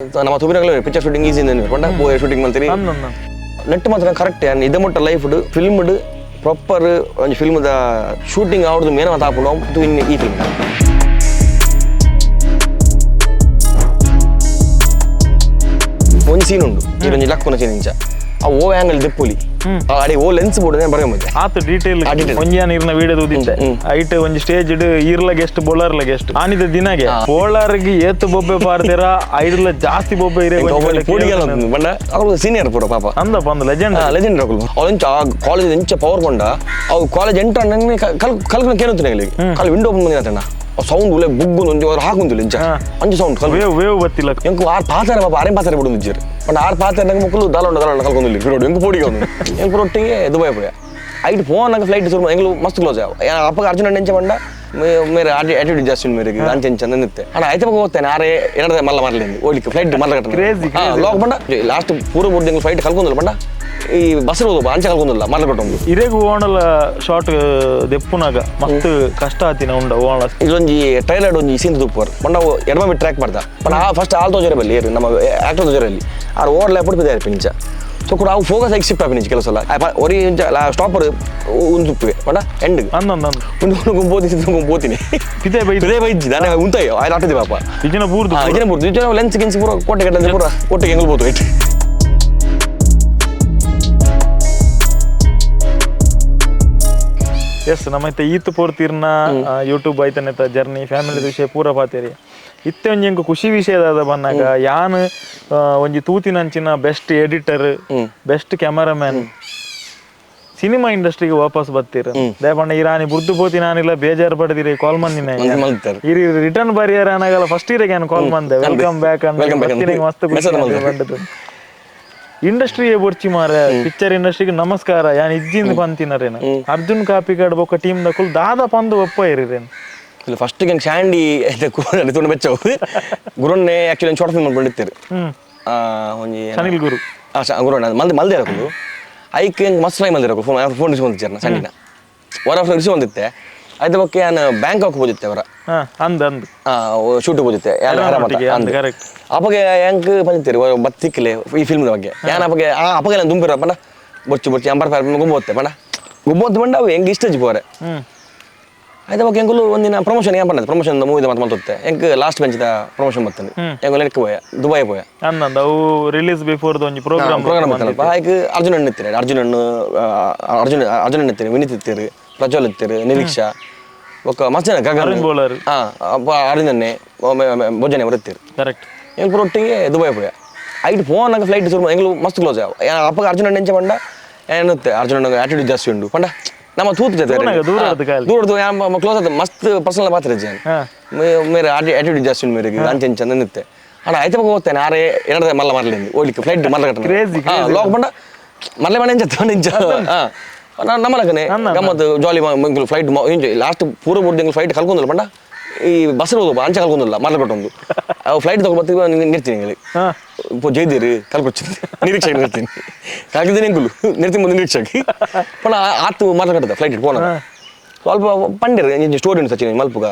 ನಮ್ಮ ತುಬಿನಗಲ picture shooting easy ಇಂದ ಕೊಂಡ ಶೂಟಿಂಗ್ ಮಾಡ್ತೀರಿ ನೆಟ್ ಮಾತ್ರ ಕರೆಕ್ಟ್ ಇದು ಮುಟ್ಟ ಲೈಫ್ ಫಿಲ್ಮ್ ಪ್ರಾಪರ್ ಒಂದು ಫಿಲ್ಮ್ ಶೂಟಿಂಗ್ ಆವಡ್ದು ಮೇನ ಮಾತಾಪುಣ ಇನ್ನು ಈ ಫಿಲ್ಮ್ ಒಂದು ಸೀನ್ ಉಂಡು ಇದೊಂದು ಲಕ್ಕುನ ಸೀನ್ ಇಂಚ ಆ ಓ ಆಂಗಲ್ ದೆಪ್ಪುಲಿ ಅಡಿ ಓ ಲೆನ್ಸ್ ಬೋರ್ಡ್ ಬರ ಮಧ್ಯೆ ಆತ ಡೀಟೇಲ್ ಒಂಜಾನ ಇರ್ನ ವಿಡಿಯೋ ತೂದಿದ್ದೆ ಐಟ್ ಒಂದು ಸ್ಟೇಜ್ ಈರ್ಲ ಗೆಸ್ಟ್ ಬೌಲರ್ಲ ಗೆಸ್ಟ್ ಆನಿದ ದಿನಗೆ ಬೌಲರ್ಗೆ ಏತ್ ಬೊಬ್ಬೆ ಪಾರ್ದಿರ ಐಡ್ಲ ಜಾಸ್ತಿ ಬೊಬ್ಬೆ ಇರೇ ಬಂಡ ಅವರು ಸೀನಿಯರ್ ಪೂರ ಪಾಪ ಅಂದಪ್ಪ ಒಂದು ಲೆಜೆಂಡ್ ಲೆಜೆಂಡ್ ಅವ್ರು ಕಾಲೇಜ್ ಎಂಚ ಪವರ್ ಕೊಂಡ ಅವು ಕಾಲೇಜ್ ಎಂಟ ಕಲ್ಕನ ಕೇಳುತ್ತೆ ಕಾಲ್ ವಿಂಡೋ ಬಂದಿನ ಸೌಂಡ್ ಉಲೆ ಬುಗ್ಗು ಒಂದು ಹಾಕುಂದಿಲ್ಲ ಇಂಚ ಅಂಚ ಸೌಂಡ್ ವೇವ್ ಗೊತ್ತಿಲ್ಲ ಎಂಕು ಆರು ಪಾತಾರೆ ಪಾಪ ಆರೇಂ ಪಾತಾರೆ ಬಿಡು ನಿಜ್ಜರು ಬಟ್ ಆರು ಪಾತಾರೆ ನಂಗೆ ಮಕ್ಕಳು ದಾಲೊಂಡ ಕಲ್ಕೊಂಡಿಲ್ಲ ಬಿಡೋಡು ಎಂಕು ಪೋಡಿಗೆ ಅವನು ಎಂಕು ರೊಟ್ಟಿಗೆ ದುಬೈ ಪೋಯ ಐಟ್ ಫೋನ್ ನಂಗೆ ಫ್ಲೈಟ್ ಶುರು ಎಂಗ್ಲು ಮಸ್ತ್ ಕ್ಲೋಸ್ ಅಪ್ಪಗೆ ಅರ್ಜುನ ಎಂಚ ಬಂಡ ಮೇರೆ ಆಟಿಟ್ಯೂಡ್ ಜಾಸ್ತಿ ಮೇರೆಗೆ ಅಂಚೆ ಎಂಚ ನಿತ್ತೆ ಅಣ್ಣ ಆಯ್ತು ಹೋಗ್ತೇನೆ ಆರೇ ಎರಡು ಮಲ್ಲ ಮರಲಿಂದ ಓಡ್ಲಿಕ್ಕೆ ಫ್ಲೈಟ್ ಮಲ್ಲ ಕಟ್ಟ ಲಾಕ್ ಬಂಡ ಲಾಸ್ಟ್ ಪೂರ ಬೋರ್ಡ್ ಎಂಗ್ಲು ಫ್ಲೈಟ್ ಕಲ್ಕೊಂಡಿಲ್ಲ ಬಂಡ ಈ ಬಸ್ ಹೋದ ಅಂಚೆ ಕಲ್ಕೊಂಡಿಲ್ಲ ಮಲ್ಲ ಕಟ್ಟೊಂದು ಇರೇಗು ಓಣಲ ಶಾರ್ಟ್ ದೆಪ್ಪುನಾಗ ಮಸ್ತ್ ಕಷ್ಟ ಆತಿನ ಉಂಡ ಓಣ ಇದೊಂದು ಟ್ರೈಲರ್ ಒಂದು ಸೀನ್ ತುಪ್ಪರ್ ಬಂಡ ಎಡಮ ಬಿಟ್ಟು ಟ್ರ್ಯಾಕ್ ಮಾಡ್ದ ಬಟ್ ಫಸ್ಟ್ ಆಲ್ ತೋಜರೆ ಬಲ್ಲಿ ನಮ್ಮ ಆಕ್ಟರ್ ತೋಜರಲ್ಲಿ ಆರು ಓವರ್ ಲ್ಯಾಪ್ ಬಿದ್ದಾರೆ ಪಿಂಚ ಸೊ ಕೂಡ ಅವು ಫೋಕಸ್ ಆಗಿ ಶಿಫ್ಟ್ ಆಗಿ ಕೆಲಸ ಒರಿ ಸ್ಟಾಪರ್ ಒಂದು ತುಪ್ಪಿಗೆ ಬಂಡ ಎಂಡ್ ಗುಂಪೋತೀನಿ ಇದೇ ಬೈಜಿ ನಾನೇ ಉಂತಾಯಿ ಆಯ್ತು ಆಟದಿ ಪಾಪ ಇಜಿನ ಪೂರ್ತಿ ಲೆನ್ಸ್ ಗಿನ್ಸ್ ಪೂರ ಕೋಟೆ ಗಡ್ಡೆ ಪೂರ ಕೋಟೆಗೆ ಹೆಂಗ್ ಬೋದು ಐಟ್ ಎಸ್ ನಮ್ಮೈತೆ ಈತ್ ಪೂರ್ತಿರ್ನ ಯೂಟ್ಯೂಬ್ ಆಯ್ತಾನೆ ಜರ್ನಿ ಫ್ಯಾಮಿಲಿ ವಿಷಯ ಪೂರ ಪಾತೇರಿ ಇತ್ತೆ ಒಂಜಿ ಎಂಕ್ ಖುಷಿ ವಿಷಯದ ಬಂದಾಗ ಯಾನ್ ಒಂಜಿ ತೂತಿನಂಚಿನ best editor best cameraman cinema ಇಂಡಸ್ಟ್ರಿಗೆ ವಾಪಸ್ ಬರ್ತೀರ ದಯಪಂಡ ಇರಾನಿ ಬುರ್ದು ಪೋತಿ ನಾನಿಲ್ಲ ಬೇಜಾರು ಪಡೆದಿರಿ ಕಾಲ್ ಮಂದಿನ ಇರಿ ರಿಟರ್ನ್ ಬರಿಯರ್ ಅನಾಗಲ್ಲ ಫಸ್ಟ್ ಇರಿಗೆ ಕಾಲ್ ಮಂದೆ ವೆಲ್ಕಮ್ ಬ್ಯಾಕ್ ಅಂತ ಮಸ್ತ್ ಇಂಡಸ್ಟ್ರಿಯೇ ಬೊರ್ಚಿ ಮಾರ ಪಿಕ್ಚರ್ ಇಂಡಸ್ಟ್ರಿಗೆ ನಮಸ್ಕಾರ ಯಾನ್ ಇಜ್ಜಿಂದ ಪಂತಿನರೇನ ಅರ್ಜುನ್ ಕಾಪಿಕಾಡ್ ಬೊಕ್ಕ ಟೀಮ್ ದಕುಲ್ ದಾದ ಪಂದು ಒಪ್ಪ ಇರಿರೇನು ಇಲ್ಲ ಫಸ್ಟ್ ಗೆ ಶಾಂಡಿ ತುಣ ಬೆಚ್ಚವು ಗುರುನ್ನೆ ಆಕ್ಚುಲಿ ಶಾರ್ಟ್ ಫಿಲ್ಮ್ ಮಾಡ್ಕೊಂಡಿರ್ತಾರೆ ಒಂಜಿ ಅನಿಲ್ ಗುರು ಗುರುಣ್ಣ ಮಲ್ದೆ ಇರಕುದು ಐಕ್ ಮಸ್ತ್ ಫ್ರೈ ಮಲ್ದೆ ಇರಕು ಫೋನ್ ರಿಸಿವಂದಿರ್ನ ಸಂಡಿನ ವರ ರಿಸಿವ್ ಬಂದಿತ್ತೆ ಆಯ್ತು ಬಗ್ಗೆ ನಾನು ಬ್ಯಾಂಕಾಕ್ ಹೋದಿತ್ತೆ ಅವರ ಶೂಟ್ ಹೋದಿತ್ತೆ ಅಪ್ಪಗೆ ಹೆಂಗ್ ಬಂದಿರ್ತೀರಿ ಬತ್ತಿಕ್ಲೆ ಈ ಫಿಲ್ಮ್ ಬಗ್ಗೆ ಯಾನ್ ಅಪ್ಪಗೆ ಅಪ್ಪಗೆ ನಾನು ದುಂಬಿರ ಪಂಡ ಬೊಚ್ಚಿ ಅಂಬರ್ ಗುಂಬೋತ್ತೆ ಪಂಡ ಗುಂಬೋತ್ ಬಂಡ ಅವು ಹೆಂಗ್ ಇಷ್ಟ ಪೋರೆ ಆಯ್ತು ಬಗ್ಗೆ ಹೆಂಗಲು ಒಂದಿನ ಪ್ರಮೋಷನ್ ಏನ್ ಬಂದ ಪ್ರಮೋಷನ್ ಮೂವಿದ ಮತ್ತೆ ಮಾತಾಡುತ್ತೆ ಹೆಂಗ್ ಲಾಸ್ಟ್ ಬೆಂಚಿದ ಪ್ರಮೋಷನ್ ಬರ್ತದೆ ಹೆಂಗು ಲೆಕ್ಕ ಪೋಯ ದುಬೈ ಪೋಯ ಅವು ರಿಲೀಸ್ ಬಿಫೋರ್ ಒಂಜಿ ಪ್ರೋಗ್ರಾಮ್ ಬರ್ತಲ್ಲಪ್ಪ ಆಯ್ಕೆ ಅರ್ಜುನ್ ಎತ್ತಿರಿ ಅರ್ಜುನ್ ಎತ್ತಿರಿ ವಿನೀತ್ ಇತ್ತೀರಿ ಪ್ರಜ್ವಲ್ ಇತ್ತೀರಿ ನಿರೀಕ್ಷಾ ఒక మచ్చన గగన్ బౌలర్ ఆడిందన్నే భోజనే వరత్ತೀరు ಕರೆಕ್ಟ್ ಎಂಗ್ ಪುರೊಟ್ಟಿಗೆ ದುಬೈ ಪೋಯ ಐಟ್ ಫೋನ್ ನಂಗೆ ಫ್ಲೈಟ್ ಶುರು ಎಂಗ್ಲು ಮಸ್ತ್ ಕ್ಲೋಸ್ ಅಪ್ಪಗ ಅರ್ಜುನ ಎಂಚ ಬಂಡ ಏನುತ್ತೆ ಅರ್ಜುನ ಆಟಿಟ್ಯೂಡ್ ಜಾಸ್ತಿ ಉಂಡು ಪಂಡ ನಮ್ಮ ತೂತಿದೆ ದೂರದು ಕ್ಲೋಸ್ ಆದ ಮಸ್ತ್ ಪರ್ಸನಲ್ ಪಾತ್ರ ಜಾನ್ ಮೇರೆ ಆಟಿಟ್ಯೂಡ್ ಜಾಸ್ತಿ ಉಂಡು ಮೇರೆಗೆ ಅಂಚೆ ಎಂಚ ನಿತ್ತೆ ಅಣ್ಣ ಆಯ್ತು ಹೋಗ್ತೇನೆ ಆರೇ ಎರಡು ಮಲ್ಲ ಮರಲಿಂದ ಓಡ್ಲಿಕ್ಕೆ ಫ್ಲೈಟ್ ಮಲ್ಲ ಕಟ್ಟ ಲಾಕ್ ಬಂಡ ಮರಲೆ ಮನೆ ಎಂಚ ನಮ್ಮಲಗನೆ ಗಮ್ಮತ್ ಜಾಲಿ ಫ್ಲೈಟ್ ಲಾಸ್ಟ್ ಪೂರ ಮೂರು ಫ್ಲೈಟ್ ಕಲ್ಕೊಂಡಿಲ್ಲ ಪಂಡ ಈ ಬಸ್ ಹೋದ ಅಂಚೆ ಕಲ್ಕೊಂಡಿಲ್ಲ ಮರಲ್ಕೊಟ್ಟೊಂದು ಫ್ಲೈಟ್ ತಗೊಂಡು ನಿರ್ತೀನಿ ಹೇಳಿ ಜೈದಿರಿ ಕಲ್ಕೊಚ್ಚಿನಿ ನಿರೀಕ್ಷೆ ನಿರ್ತೀನಿ ಕಾಕಿದ್ದೀನಿ ಎಂಗುಲು ನಿರ್ತಿ ಮುಂದೆ ನಿರೀಕ್ಷೆಗೆ ಪಣ ಆತು ಮರಲ್ಕಟ್ಟದ ಫ್ಲೈಟ್ ಫೋನ್ ಸ್ವಲ್ಪ ಪಂಡಿರ ಸ್ಟೋರಿ ಉಂಟು ಸಚಿನ್ ಮಲ್ಪುಗ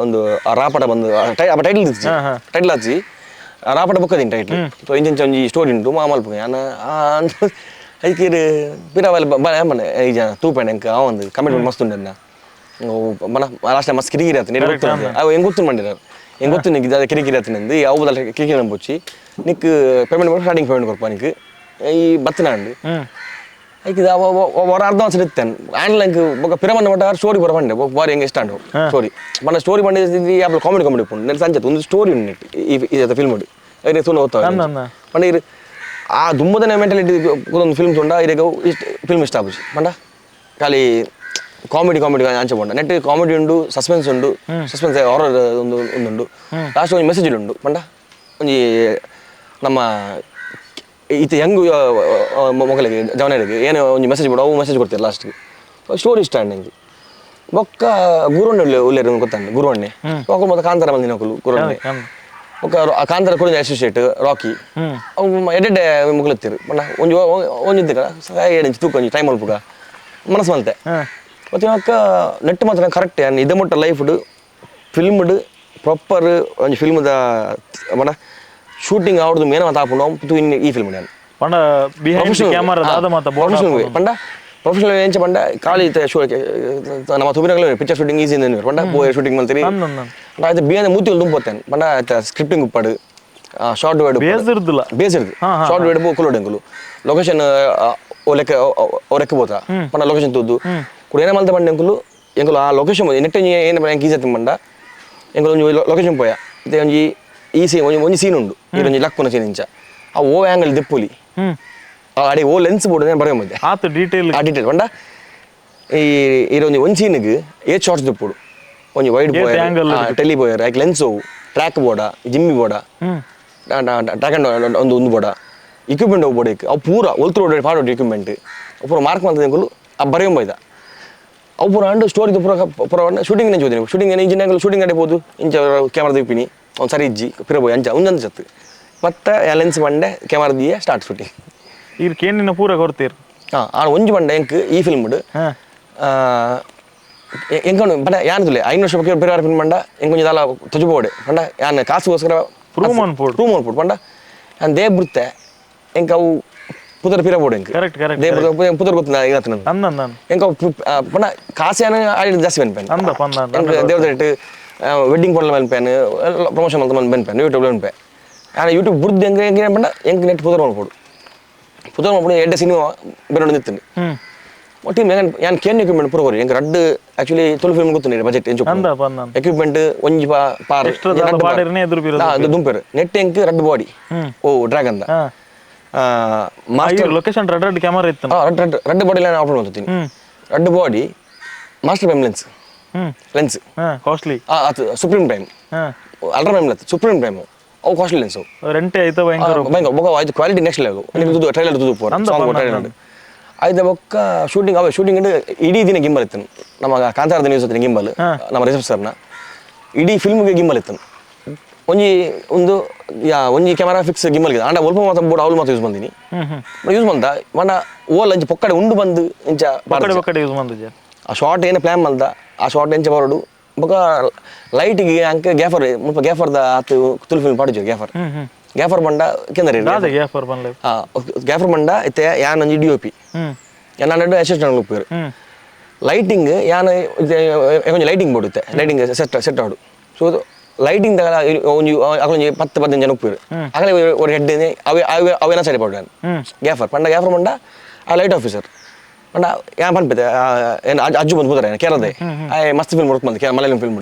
ಒಂದು ರಾಪಟ ಬಂದು ಟೈಟಲ್ ಹಚ್ಚಿ ರಾಪಟ ಬುಕ್ಕದೀನಿ ಟೈಟ್ಲ್ ಸೊ ಇಂಚ ಒಂಜಿ ಸ್ಟೋರಿ ಉಂಟು ಮಲ್ಪುಗ ನಾನು ಅದಕ್ಕೆ ಪಿರಾವಲ್ಲಿ ಬಣ್ಣ ಈ ಜನ ತೂಪಣ್ಣ ಎಂಕ ಅವಂದು ಕಮಿಟ್ಮೆಂಟ್ ಮಸ್ತ್ ಉಂಟು ಮನ ಲಾಸ್ಟ್ ಟೈಮ್ ಮಸ್ತ್ ಕಿರಿಕಿರಿ ಆಯ್ತು ನೀರು ಗೊತ್ತು ಅವು ಹೆಂಗೆ ಗೊತ್ತು ಮಾಡಿರೋರು ಹೆಂಗೆ ಗೊತ್ತು ನಿಂಗೆ ಅದು ಕಿರಿಕಿರಿ ಆಯ್ತು ನಂದು ಯಾವುದಲ್ಲ ಕಿರಿಕಿರಿ ನಂಬೊಚ್ಚಿ ನಿಕ್ ಪೇಮೆಂಟ್ ಮಾಡಿ ಸ್ಟಾರ್ಟಿಂಗ್ ಪೇಮೆಂಟ್ ಕೊಡ್ಪ ನಿಕ್ ಈ ಬತ್ತನ ಅಂಡು ಅದಕ್ಕೆ ಅವರ ಅರ್ಧ ಇರ್ತೇನೆ ಆನ್ಲೈನ್ ಬೊಕ್ಕ ಪಿರಮಣ್ಣ ಮಟ್ಟ ಸ್ಟೋರಿ ಬರ ಬಂಡೆ ಬಾರಿ ಹೆಂಗೆ ಇಷ್ಟ ಅಂಡು ಸ್ಟೋರಿ ಮಣ್ಣ ಸ್ಟೋರಿ ಬಂದಿದ್ದು ಯಾವ್ದು ಕಾಮಿಡಿ ಪುಂಡು ನೆಲೆ ಸಂಜೆ ಒಂದು ಸ್ಟೋರಿ ಉಂಟು ನೆಟ್ ಈ ಫಿಲ್ಮ್ ತುನ ಓದ್ತಾ ಮಣ್ಣ ಇರು ಆ ದುಂಬದನೆ ಮೆಂಟಾಲಿಟಿ ಒಂದು ಫಿಲ್ಮ್ಸ್ ಉಂಡ ಇರಗ ಇಷ್ಟ ಫಿಲ್ಮ್ ಇಷ್ಟ ಆಗುದು ಮಂಡ ಖಾಲಿ ಕಾಮಿಡಿ ಅಂಚೆ ಬಂಡ ನೆಟ್ ಕಾಮಿಡಿ ಉಂಡು ಸಸ್ಪೆನ್ಸ್ ಉಂಡು ಸಸ್ಪೆನ್ಸ್ ಹಾರರ್ ಒಂದುಂಡು ಲಾಸ್ಟ್ ಒಂದು ಮೆಸೇಜ್ ಉಂಡು ಮಂಡ ಒಂಜಿ ನಮ್ಮ ಈತ ಹೆಂಗ್ ಮೊಗಲಿಗೆ ಜವನರಿಗೆ ಏನು ಒಂದು ಮೆಸೇಜ್ ಕೊಡು ಅವು ಮೆಸೇಜ್ ಕೊಡ್ತಾರೆ ಲಾಸ್ಟ್ಗೆ ಸ್ಟೋರಿ ಇಷ್ಟ ನಂಗೆ ಬೊಕ್ಕ ಗುರುವಣ್ಣೆ ಉಳ್ಳೇರು ಗೊತ್ತಂಡು ಗುರುವಣ್ಣೆ ಒಕ್ಕ ಮತ್ತೆ ಕಾಂತಾರ ಬಂದಿನ ಗುರುವಣ್ಣೆ ఒక కాంతార కూడా అసోసియేట్ రాకీ ఎడ్ಡೆ ಮುಗ್ಲತ್ತಿರು ಮಣ್ಣ ಒಂದಿದ್ದ ಏನಿಂಚು ತೂಕ ಒಂಜಿ ಟೈಮ್ ಅಲ್ಪುಗ ಮನಸ್ಸು ಮಲ್ತೆ ಮತ್ತೆ ಅಕ್ಕ ನೆಟ್ ಮಾತ್ರ ಕರೆಕ್ಟ್ ಇದು ಮುಟ್ಟ ಲೈಫ್ ಫಿಲ್ಮ್ಡ್ ಪ್ರಾಪರ್ ಒಂದು ಫಿಲ್ಮ್ದ ಮಣ್ಣ ಶೂಟಿಂಗ್ ಅವ್ರದ್ದು ಮೇನ ಮಾತಾಡ್ಕೊಂಡು ತು ಇನ್ನು ಈ ಫಿಲ್ಮ್ ನಾನು ಪಂಡ ಬಿಹೈಂಡ್ ಕ್ಯಾಮರಾ ದಾದ ಮಾತ ಪ್ರೊಫೆಷನಲ್ ಪಂಡ ಪ್ರೊಫೆಷನಲ್ ಏನ್ ಪಂಡ ಖಾಲಿ ನಮ್ಮ ತುಬಿನಗಳು ಪಿಕ್ಚರ್ ಶೂಟಿಂಗ್ ಈಸಿ ಪಂಡ ಶೂಟಿಂಗ್ ಮಾಡ್ತೀರಿ ಆಯ್ತು ಬಿಯಂದ ಮೂತಿ ತುಂಬುತ್ತೇನೆ ಪಂಡ ಸ್ಕ್ರಿಪ್ಟಿಂಗ್ ಉಪ್ಪಾಡು ಶಾರ್ಟ್ ವರ್ಡ್ ಬೇಸಿರ್ದು ಶಾರ್ಟ್ ವರ್ಡ್ ಕುಲೋಡೆಂಗುಲು ಲೊಕೇಶನ್ ಒಲೆಕ್ಕೆ పోతా ಪಂಡ ಲೊಕೇಶನ್ ತೂದು ಕೂಡ ಏನ ಮಲ್ತ ಪಂಡ ಎಂಕುಲು ಎಂಕುಲು ಆ ಲೊಕೇಶನ್ ನೆಟ್ ಏನು ಪಂಡ ಈಜತ್ತು ಪಂಡ ಎಂಕುಲು ಒಂಜಿ ಲೊಕೇಶನ್ ಪೋಯ ಇತ್ತೆ ಒಂಜಿ ಈ ಸೀನ್ ಒಂಜಿ ಸೀನ್ ಉಂಡು ಇದೊಂಜಿ ಲಕ್ಕುನ ಸೀನ್ ಇಂಚ ಆ ಓ ಆಂಗಲ್ ದಿಪ್ಪುಲಿ ಅಡಿ ಓ ಲೆನ್ಸ್ ಬೋರ್ಡ್ నేను ಬರೆಯ ಮಧ್ಯೆ ಆತ ಡೀಟೇಲ್ ಪಂಡ ಈ ಒಂದು ಸೀನ್ಗೆ 8 ಶಾಟ್ಸ್ ದಿಪ್ಪುಡು ಒಂಜಿ ವೈಡ್ ಬೋಯರ್ ಟೆಲಿ ಬೋಯರ್ ಐಕ್ lens track board jimmy board track and ಒಂದು ಬೋರ್ಡ ಇಕ್ವಿಪ್ಮೆಂಟ್ ಹೋಗ್ಬೋಡು ಅವು ಪೂರ ಒಲ್ತು ರೋಡ್ ಪಾಡೋಡು ಇಕ್ವಿಪ್ಮೆಂಟ್ ಪೂರ ಮಾರ್ಕ್ ಮಾಡ್ತದೆ ಆ ಬರೆಯ ಬೈದ ಅವು ಪೂರ ಅಂಡು ಸ್ಟೋರಿ ಪೂರ ಶೂಟಿಂಗ್ ನೆಂಚು ಹೋದಿನಿ ಶೂಟಿಂಗ್ ಇಂಜಿನಿಯರ್ ಶೂಟಿಂಗ್ ಅಡಿಬೋದು ಇಂಚ ಕ್ಯಾಮರಾ ದಿಪ್ಪಿನಿ ಒಂದು ಸರಿ ಇಜ್ಜಿ ಪಿರಬೋಯ್ ಅಂಚ ಒಂದೊಂದು ಸತ್ತು ಮತ್ತೆ ಲೆನ್ಸ್ ಬಂಡೆ ಕ್ಯಾಮರಾ ದಿಯೆ ಸ್ಟಾರ್ಟ್ ಶೂಟಿಂಗ್ ಇರ್ ಕೇನಿನ ಪೂರ ಕೊಡ್ತೀರಿ ಆ ಒಂಜಿ ಬಂಡೆ ಎಂಕ್ ಈ ಫಿಲ್ಮ್ ಎಂಕೊಂಡು ಬಟ್ ಯಾನದುಲೆ 5 ವರ್ಷ ಬಗ್ಗೆ ಬೇರೆ ಫಿಲ್ಮ್ ಬಂಡ ಎಂಕೊಂಜಿ ದಾಲ ತುಜುಬೋಡೆ ಬಂಡ ಯಾನ ಕಾಸುಗೋಸ್ಕರ ರೂಮ್ ಅನ್ಪೋಡು ಬಂಡ ನಾನು ದೇ ಬಿಡುತ್ತೆ ಎಂಕ ಅವು ಪುದರ್ ಪಿರಬೋಡು ಎಂಕ್ ಕರೆಕ್ಟ್ ದೇ ಪುದರ್ ಗೊತ್ತಿಲ್ಲ ಇವತ್ತು ಎಂಕ ಬಂಡ ಕಾಸೇನ ಆಡಿದ ಜಾಸ್ತಿ ಬೆನ್ಪೇನ್ ದೇವ್ರದಟ್ಟು ವೆಡ್ಡಿಂಗ್ ಕೊಡಲ ಬೆನ್ಪೇನ್ ಪ್ರಮೋಷನ್ ಅಂತ ಬೆನ್ಪೇನ್ ಯೂಟ್ಯೂಬ್ ಬೆನ್ಪೆ ನಾನು ಯೂಟ್ಯೂಬ್ ಬುರ್ದು ಹೆಂಗೆ ಬಂಡ ಎಂಕ್ ನೆಟ್ ಪುದರ್ ಮಾಡ್ಬೋದು ಪುದರ್ ಮಾಡ್ಬೋದು ಎಡ್ಡೆ ಸಿನಿಮಾ ಬೇರೆ ನಿಂತೀನಿ ಒಟ್ಟು ഞാൻ ಕೇನ್ ಎಕ್ವಿಪ್ಮೆಂಟ್ ಪೂರ ಕೊರಿ ಎಂಕ್ ರಡ್ಡು ಆಕ್ಚುಲಿ ತುಳು ಫಿಲ್ಮ್ ಗೊತ್ತು ಬಜೆಟ್ ಎಂಚು ಎಕ್ವಿಪ್ಮೆಂಟ್ ಒಂಜಿ ಪಾರ್ ದುಂಪೇರು ನೆಟ್ ಎಂಕ್ ರಡ್ಡು ಬಾಡಿ ಓ ಡ್ರ್ಯಾಗನ್ ಮಾಸ್ಟರ್ ಲೊಕೇಶನ್ ರಡ್ ಕ್ಯಾಮರಾ ಇತ್ತು ರಡ್ಡು ಬಾಡಿ ನಾನು ಆಪರೇಟ್ ಮಾಡ್ತೀನಿ ರಡ್ಡು body master prime lens costly supreme prime ultra prime lens supreme prime ಅವು ಕಾಸ್ಟ್ಲಿ ಲೆನ್ಸ್ ರೆಂಟೆ ಆಯ್ತು ಭಯಂಕರ ಆಯ್ತು ಕ್ವಾಲಿಟಿ ನೆಕ್ಸ್ಟ್ ಲೆವೆಲ್ ಟ್ರೈಲರ್ ತುದು ಟ್ರೈಲರ್ ಆಯ್ತು ಬೊಕ್ಕ ಶೂಟಿಂಗ್ ಇಡೀ ದಿನ ಗಿಂಬಲ್ ಇತ್ತು ನಮ್ಮ ಕಾಂತಾರದ ನ್ಯೂಸ್ ಹತ್ತಿನ ಗಿಂಬಲ್ ನಮ್ಮ ರಿಸೆಪ್ಟ್ ಸರ್ನ ಇಡೀ ಫಿಲ್ಮ್ಗೆ ಗಿಂಬಲ್ ಇತ್ತು ಒಂಜಿ ಕ್ಯಾಮರಾ ಫಿಕ್ಸ್ ಗಿಂಬಲ್ ಇದೆ ಆಂಡ ಒಲ್ಪ ಮಾತ್ರ ಬೋರ್ಡ್ ಅವಳು ಮಾತ್ರ ಯೂಸ್ ಬಂದಿನಿ ಯೂಸ್ ಬಂದ ಮನ ಓಲ್ ಅಂಚೆ ಪೊಕ್ಕಡೆ ಉಂಡು ಬಂದು ಇಂಚ ಯೂಸ್ ಬಂದ ಆ ಶಾರ್ಟ್ ಏನು ಪ್ಲಾನ್ ಮಲ್ದ ಆ ಶಾರ್ಟ್ ಎಂಚ ಬರೋಡು ಬೊಕ್ಕ ಲೈಟಿಗೆ ಅಂಕ ಗ್ಯಾಫರ್ ಮುಲ್ಪ ಗ್ಯಾಫರ್ದ ಆತು ತುಳು ಫಿಲ್ಮ್ ಪಾಡಿಜು ಗ್ಯಾಫರ್ ಬಂಡ ಕೆಂದರೆ ಗ್ಯಾಫರ್ ಬಂಡ ಇತ್ತೆ ಯಾನ್ ಒಂಜಿ ಡಿ.ಒ.ಪಿ ಯಾನ್ ಅಸಿಸ್ಟೆಂಟ್ ಉಪ್ಪೇರು ಲೈಟಿಂಗ್ ಯಾನ್ ಒಂಜಿ ಲೈಟಿಂಗ್ ಬೋರ್ಡ್ ಇತ್ತೆ ಲೈಟಿಂಗ್ ಸೆಟ್ ಆಡು ಸೊ ಲೈಟಿಂಗ್ ಒಂಜಿ ಅಕೊಂಜಿ 10-15 ಜನ ಉಪ್ಪೇರು ಆಗಲೇ ಒಂದು ಹೆಡ್ ಅವೇನ ಸರಿ ಪಾಡು ಗ್ಯಾಫರ್ ಗ್ಯಾಫರ್ ಬಂಡ ಆ ಲೈಟ್ ಆಫೀಸರ್ ಪಂಡ ಯಾನ್ ಪನ್ಪೇತೆ ಏನು ಅಜ್ಜು ಬಂದು ಹೋದರೆ ಕೇರಳದ ಮಸ್ತ್ ಫಿಲ್ಮ್ ಹೊರತು ಬಂದು ಮಲಯಾಳಂ ಫಿಲ್ಮ್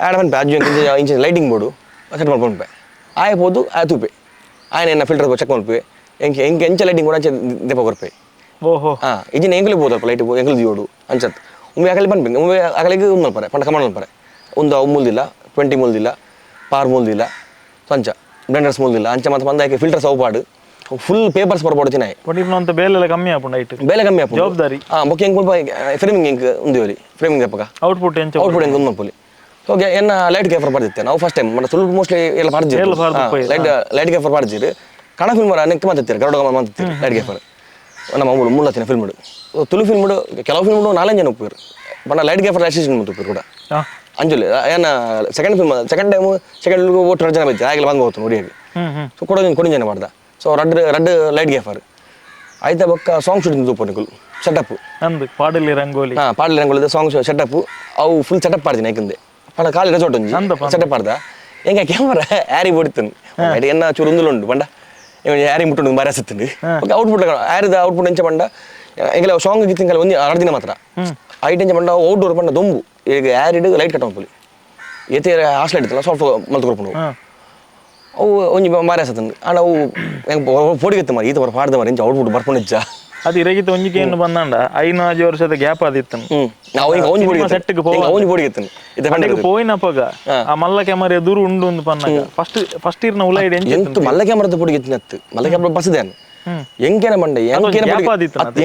ಆಡ ಪನ್ಪೆ ಅಜ್ಜು ಇಂಚ ಲೈಟಿಂಗ್ ಬೋರ್ಡು ಸೆಟ್ ಮಾಡ್ಕೊಂಡ್ಪೆ ಆಯ್ಬೋದು ಆಯ್ತುಪೆ ಆಯ್ನ ಫಿಲ್ಟರ್ ಚೆಕ್ ಮಾಡ್ಪೆ ಎಂಚ ಲೈಟಿಂಗ್ ಕೂಡ ದೀಪ ಕೊರ್ಪೆ ಓಹೋ ಇಜಿನ ಎಂಗ್ಲಿ ಬೋದಲ್ಪ ಲೈಟ್ ಎಂಗ್ಲಿ ದಿಯೋಡು ಅಂಚತ್ ಒಮ್ಮೆ ಆಗಲಿ ಬಂದ್ಬೇಕು ಒಮ್ಮೆ ಆಗಲಿಗೆ ಮಲ್ಪರೆ ಪಂಡ ಕಮಾಂಡ್ ಮಲ್ಪರೆ ಒಂದು ಅವು ಮೂಲ್ದಿಲ್ಲ 20 ಮೂಲ್ದಿಲ್ಲ ಪಾರ್ ಮೂಲ್ದಿಲ್ಲ ಸಂಚ ಬ್ಲೆಂಡರ್ಸ್ ಮೂಲ್ದಿಲ್ಲ ಅಂಚ ಮತ್ತೆ ಬಂದಾಕೆ ಫಿಲ್ಟರ್ ಸೌಪಾಡು ಫುಲ್ ಪೇಪರ್ಸ್ ಬರ್ಬೋದು ಚಿನ್ನಾಯಿ ಅಂತ ಬೇಲೆ ಕಮ್ಮಿ ಆಪುಂಡು ಐಟ್ ಬೇಲೆ ಕಮ್ಮಿ ಆಪುಂಡು ಜವಾಬ್ದಾರಿ ಬೊಕ್ಕೆ ಎಂಕ್ ಫ್ರೇಮಿಂಗ್ ಎಂಕ್ ಉಂದಿವರಿ ಫ್ರೇಮಿಂಗ್ ದೆಪ್ಪಗ ಔಟ್ಪುಟ್ ಎಂಕ್ ಉಂದು ಮಲ್ಪೊಲಿ ಸೊ ಎನ್ನ ಲೈಟ್ ಗೇಫರ್ ಬರ್ದಿತ್ತೆ ನಾವು ಫಸ್ಟ್ ಟೈಮ್ ಮತ್ತೆ ಸ್ವಲ್ಪ ಮೋಸ್ಟ್ಲಿ ಎಲ್ಲ ಬರ್ದಿರು ಲೈಟ್ ಗೇಫರ್ ಬರ್ದಿರು ಕಣ ಫಿಲ್ಮ್ ನೆಕ್ ಮಾತಾಡ್ತೀರಿ ಗರುಡ ಮಾತಾಡ್ತೀರಿ ಲೈಟ್ ಗೇಫರ್ ನಮ್ಮ ಮೂಲತ್ತಿನ ಫಿಲ್ಮ್ ತುಳು ಫಿಲ್ಮ್ ಕೆಲವು ಫಿಲ್ಮ್ 4 ಜನ ಉಪ್ಪಿರು ಬಣ್ಣ ಲೈಟ್ ಗೇಫರ್ ಅಸಿಸ್ಟೆಂಟ್ ಮುತ್ತುಪ್ಪಿರು ಕೂಡ ಅಂಜಲಿ ಏನ ಸೆಕೆಂಡ್ ಟೈಮ್ ಓಟ್ 2 ಜನ ಬೈತೆ ಆಗಲೇ ಬಂದು ಹೋಗ್ತು ನೋಡಿಯಾಗಿ ಸೊ ಕೊಡಿ ಜನ ಮಾಡ್ದ ಸೊ ರಡ್ ಲೈಟ್ ಗೇಫರ್ ಆಯ್ತಾ ಬೊಕ್ಕ ಸಾಂಗ್ ಶೂಟಿಂಗ್ ತೂಪು ಸೆಟಪ್ ಪಾಡಲಿ ರಂಗೋಲಿ ಪಾಡಲಿ ಸಾಂಗ್ ಸೆಟಪ್ ಅವು ಫುಲ್ ಸೆಟಪ್ ಮಾಡ್ತೀನಿ ಯಾಕಂದೆ ಪಂಡ ಖಾಲಿ ರೆಸಾರ್ಟ್ ಒಂಜಿ ಸೆಟಪ್ ಮಾಡ್ದ ಹೆಂಗೆ ಕ್ಯಾಮರಾ ಹ್ಯಾರಿ ಬಿಡ್ತಾನೆ ಎನ್ನ ಚೂರು ಉಂದುಲುಂಡು ಪಂಡ ಹ್ಯಾರಿ ಮುಟ್ಟು ಬಾರಿ ಹಸುತ್ತಂಡು ಔಟ್ಪುಟ್ ಹ್ಯಾರಿದ ಔಟ್ಪುಟ್ ಎಂಚ ಪಂಡ ಎಂಗೆಲ್ಲ ಸಾಂಗ್ ಗಿತ್ತಿಂಗಲ್ಲ ಒಂದು 2 ದಿನ ಮಾತ್ರ ಐಟ್ ಎಂಚ ಪಂಡ ಔಟ್ಡೋರ್ ಪಂಡ ದೊಂಬು ಈಗ ಹ್ಯಾರಿಡ್ ಲೈಟ್ ಕಟ್ ಮಾಡ್ಕೊಳ್ಳಿ ಎತ್ತೆ ಹಾಸ್ಟೆಲ್ ಇಡ್ತಲ್ಲ ಸಾಫ್ಟ್ ಮಲ್ತು ಕೊಡ್ಕೊಂಡು ಅವು ಒಂಜಿ ಬಾರಿ ಹಸತ್ತಂಡು ಆಂಡ ಅವು ಹೆಂಗೆ ಪೋಡಿಗೆತ್ತ ಮಾರಿ ಈತ ಬರ ಪಾಡ್ದ ಮಾರಿ ಇಂಚ ಔಟ್ಪುಟ್ ಬರ್ಕೊಂಡು ಇಜ್ಜ ಅದು ಇರಗಿತ ಒಂಜಿಗೆ ಏನು ಬಂದಂಡ 5 ವರ್ಷದ ಗ್ಯಾಪ್ ಆದಿತ್ತನು ಪೋಯಿನಪ್ಪಗ ಆ ಮಲ್ಲ ಕ್ಯಾಮರಾ ಎದುರು ಉಂಡು ಒಂದು ಪನ್ನಗ ಫಸ್ಟ್ ಇರ್ನ ಉಲಾಯಿಡ್ ಎಂತ ಮಲ್ಲ ಕ್ಯಾಮರಾದ ಪೊಡಿಗೆತ್ತಿನತ್ತು ಮಲ್ಲ ಕ್ಯಾಮರಾ ಬಸದೇನು ಎಂಕೇನ ಮಂಡ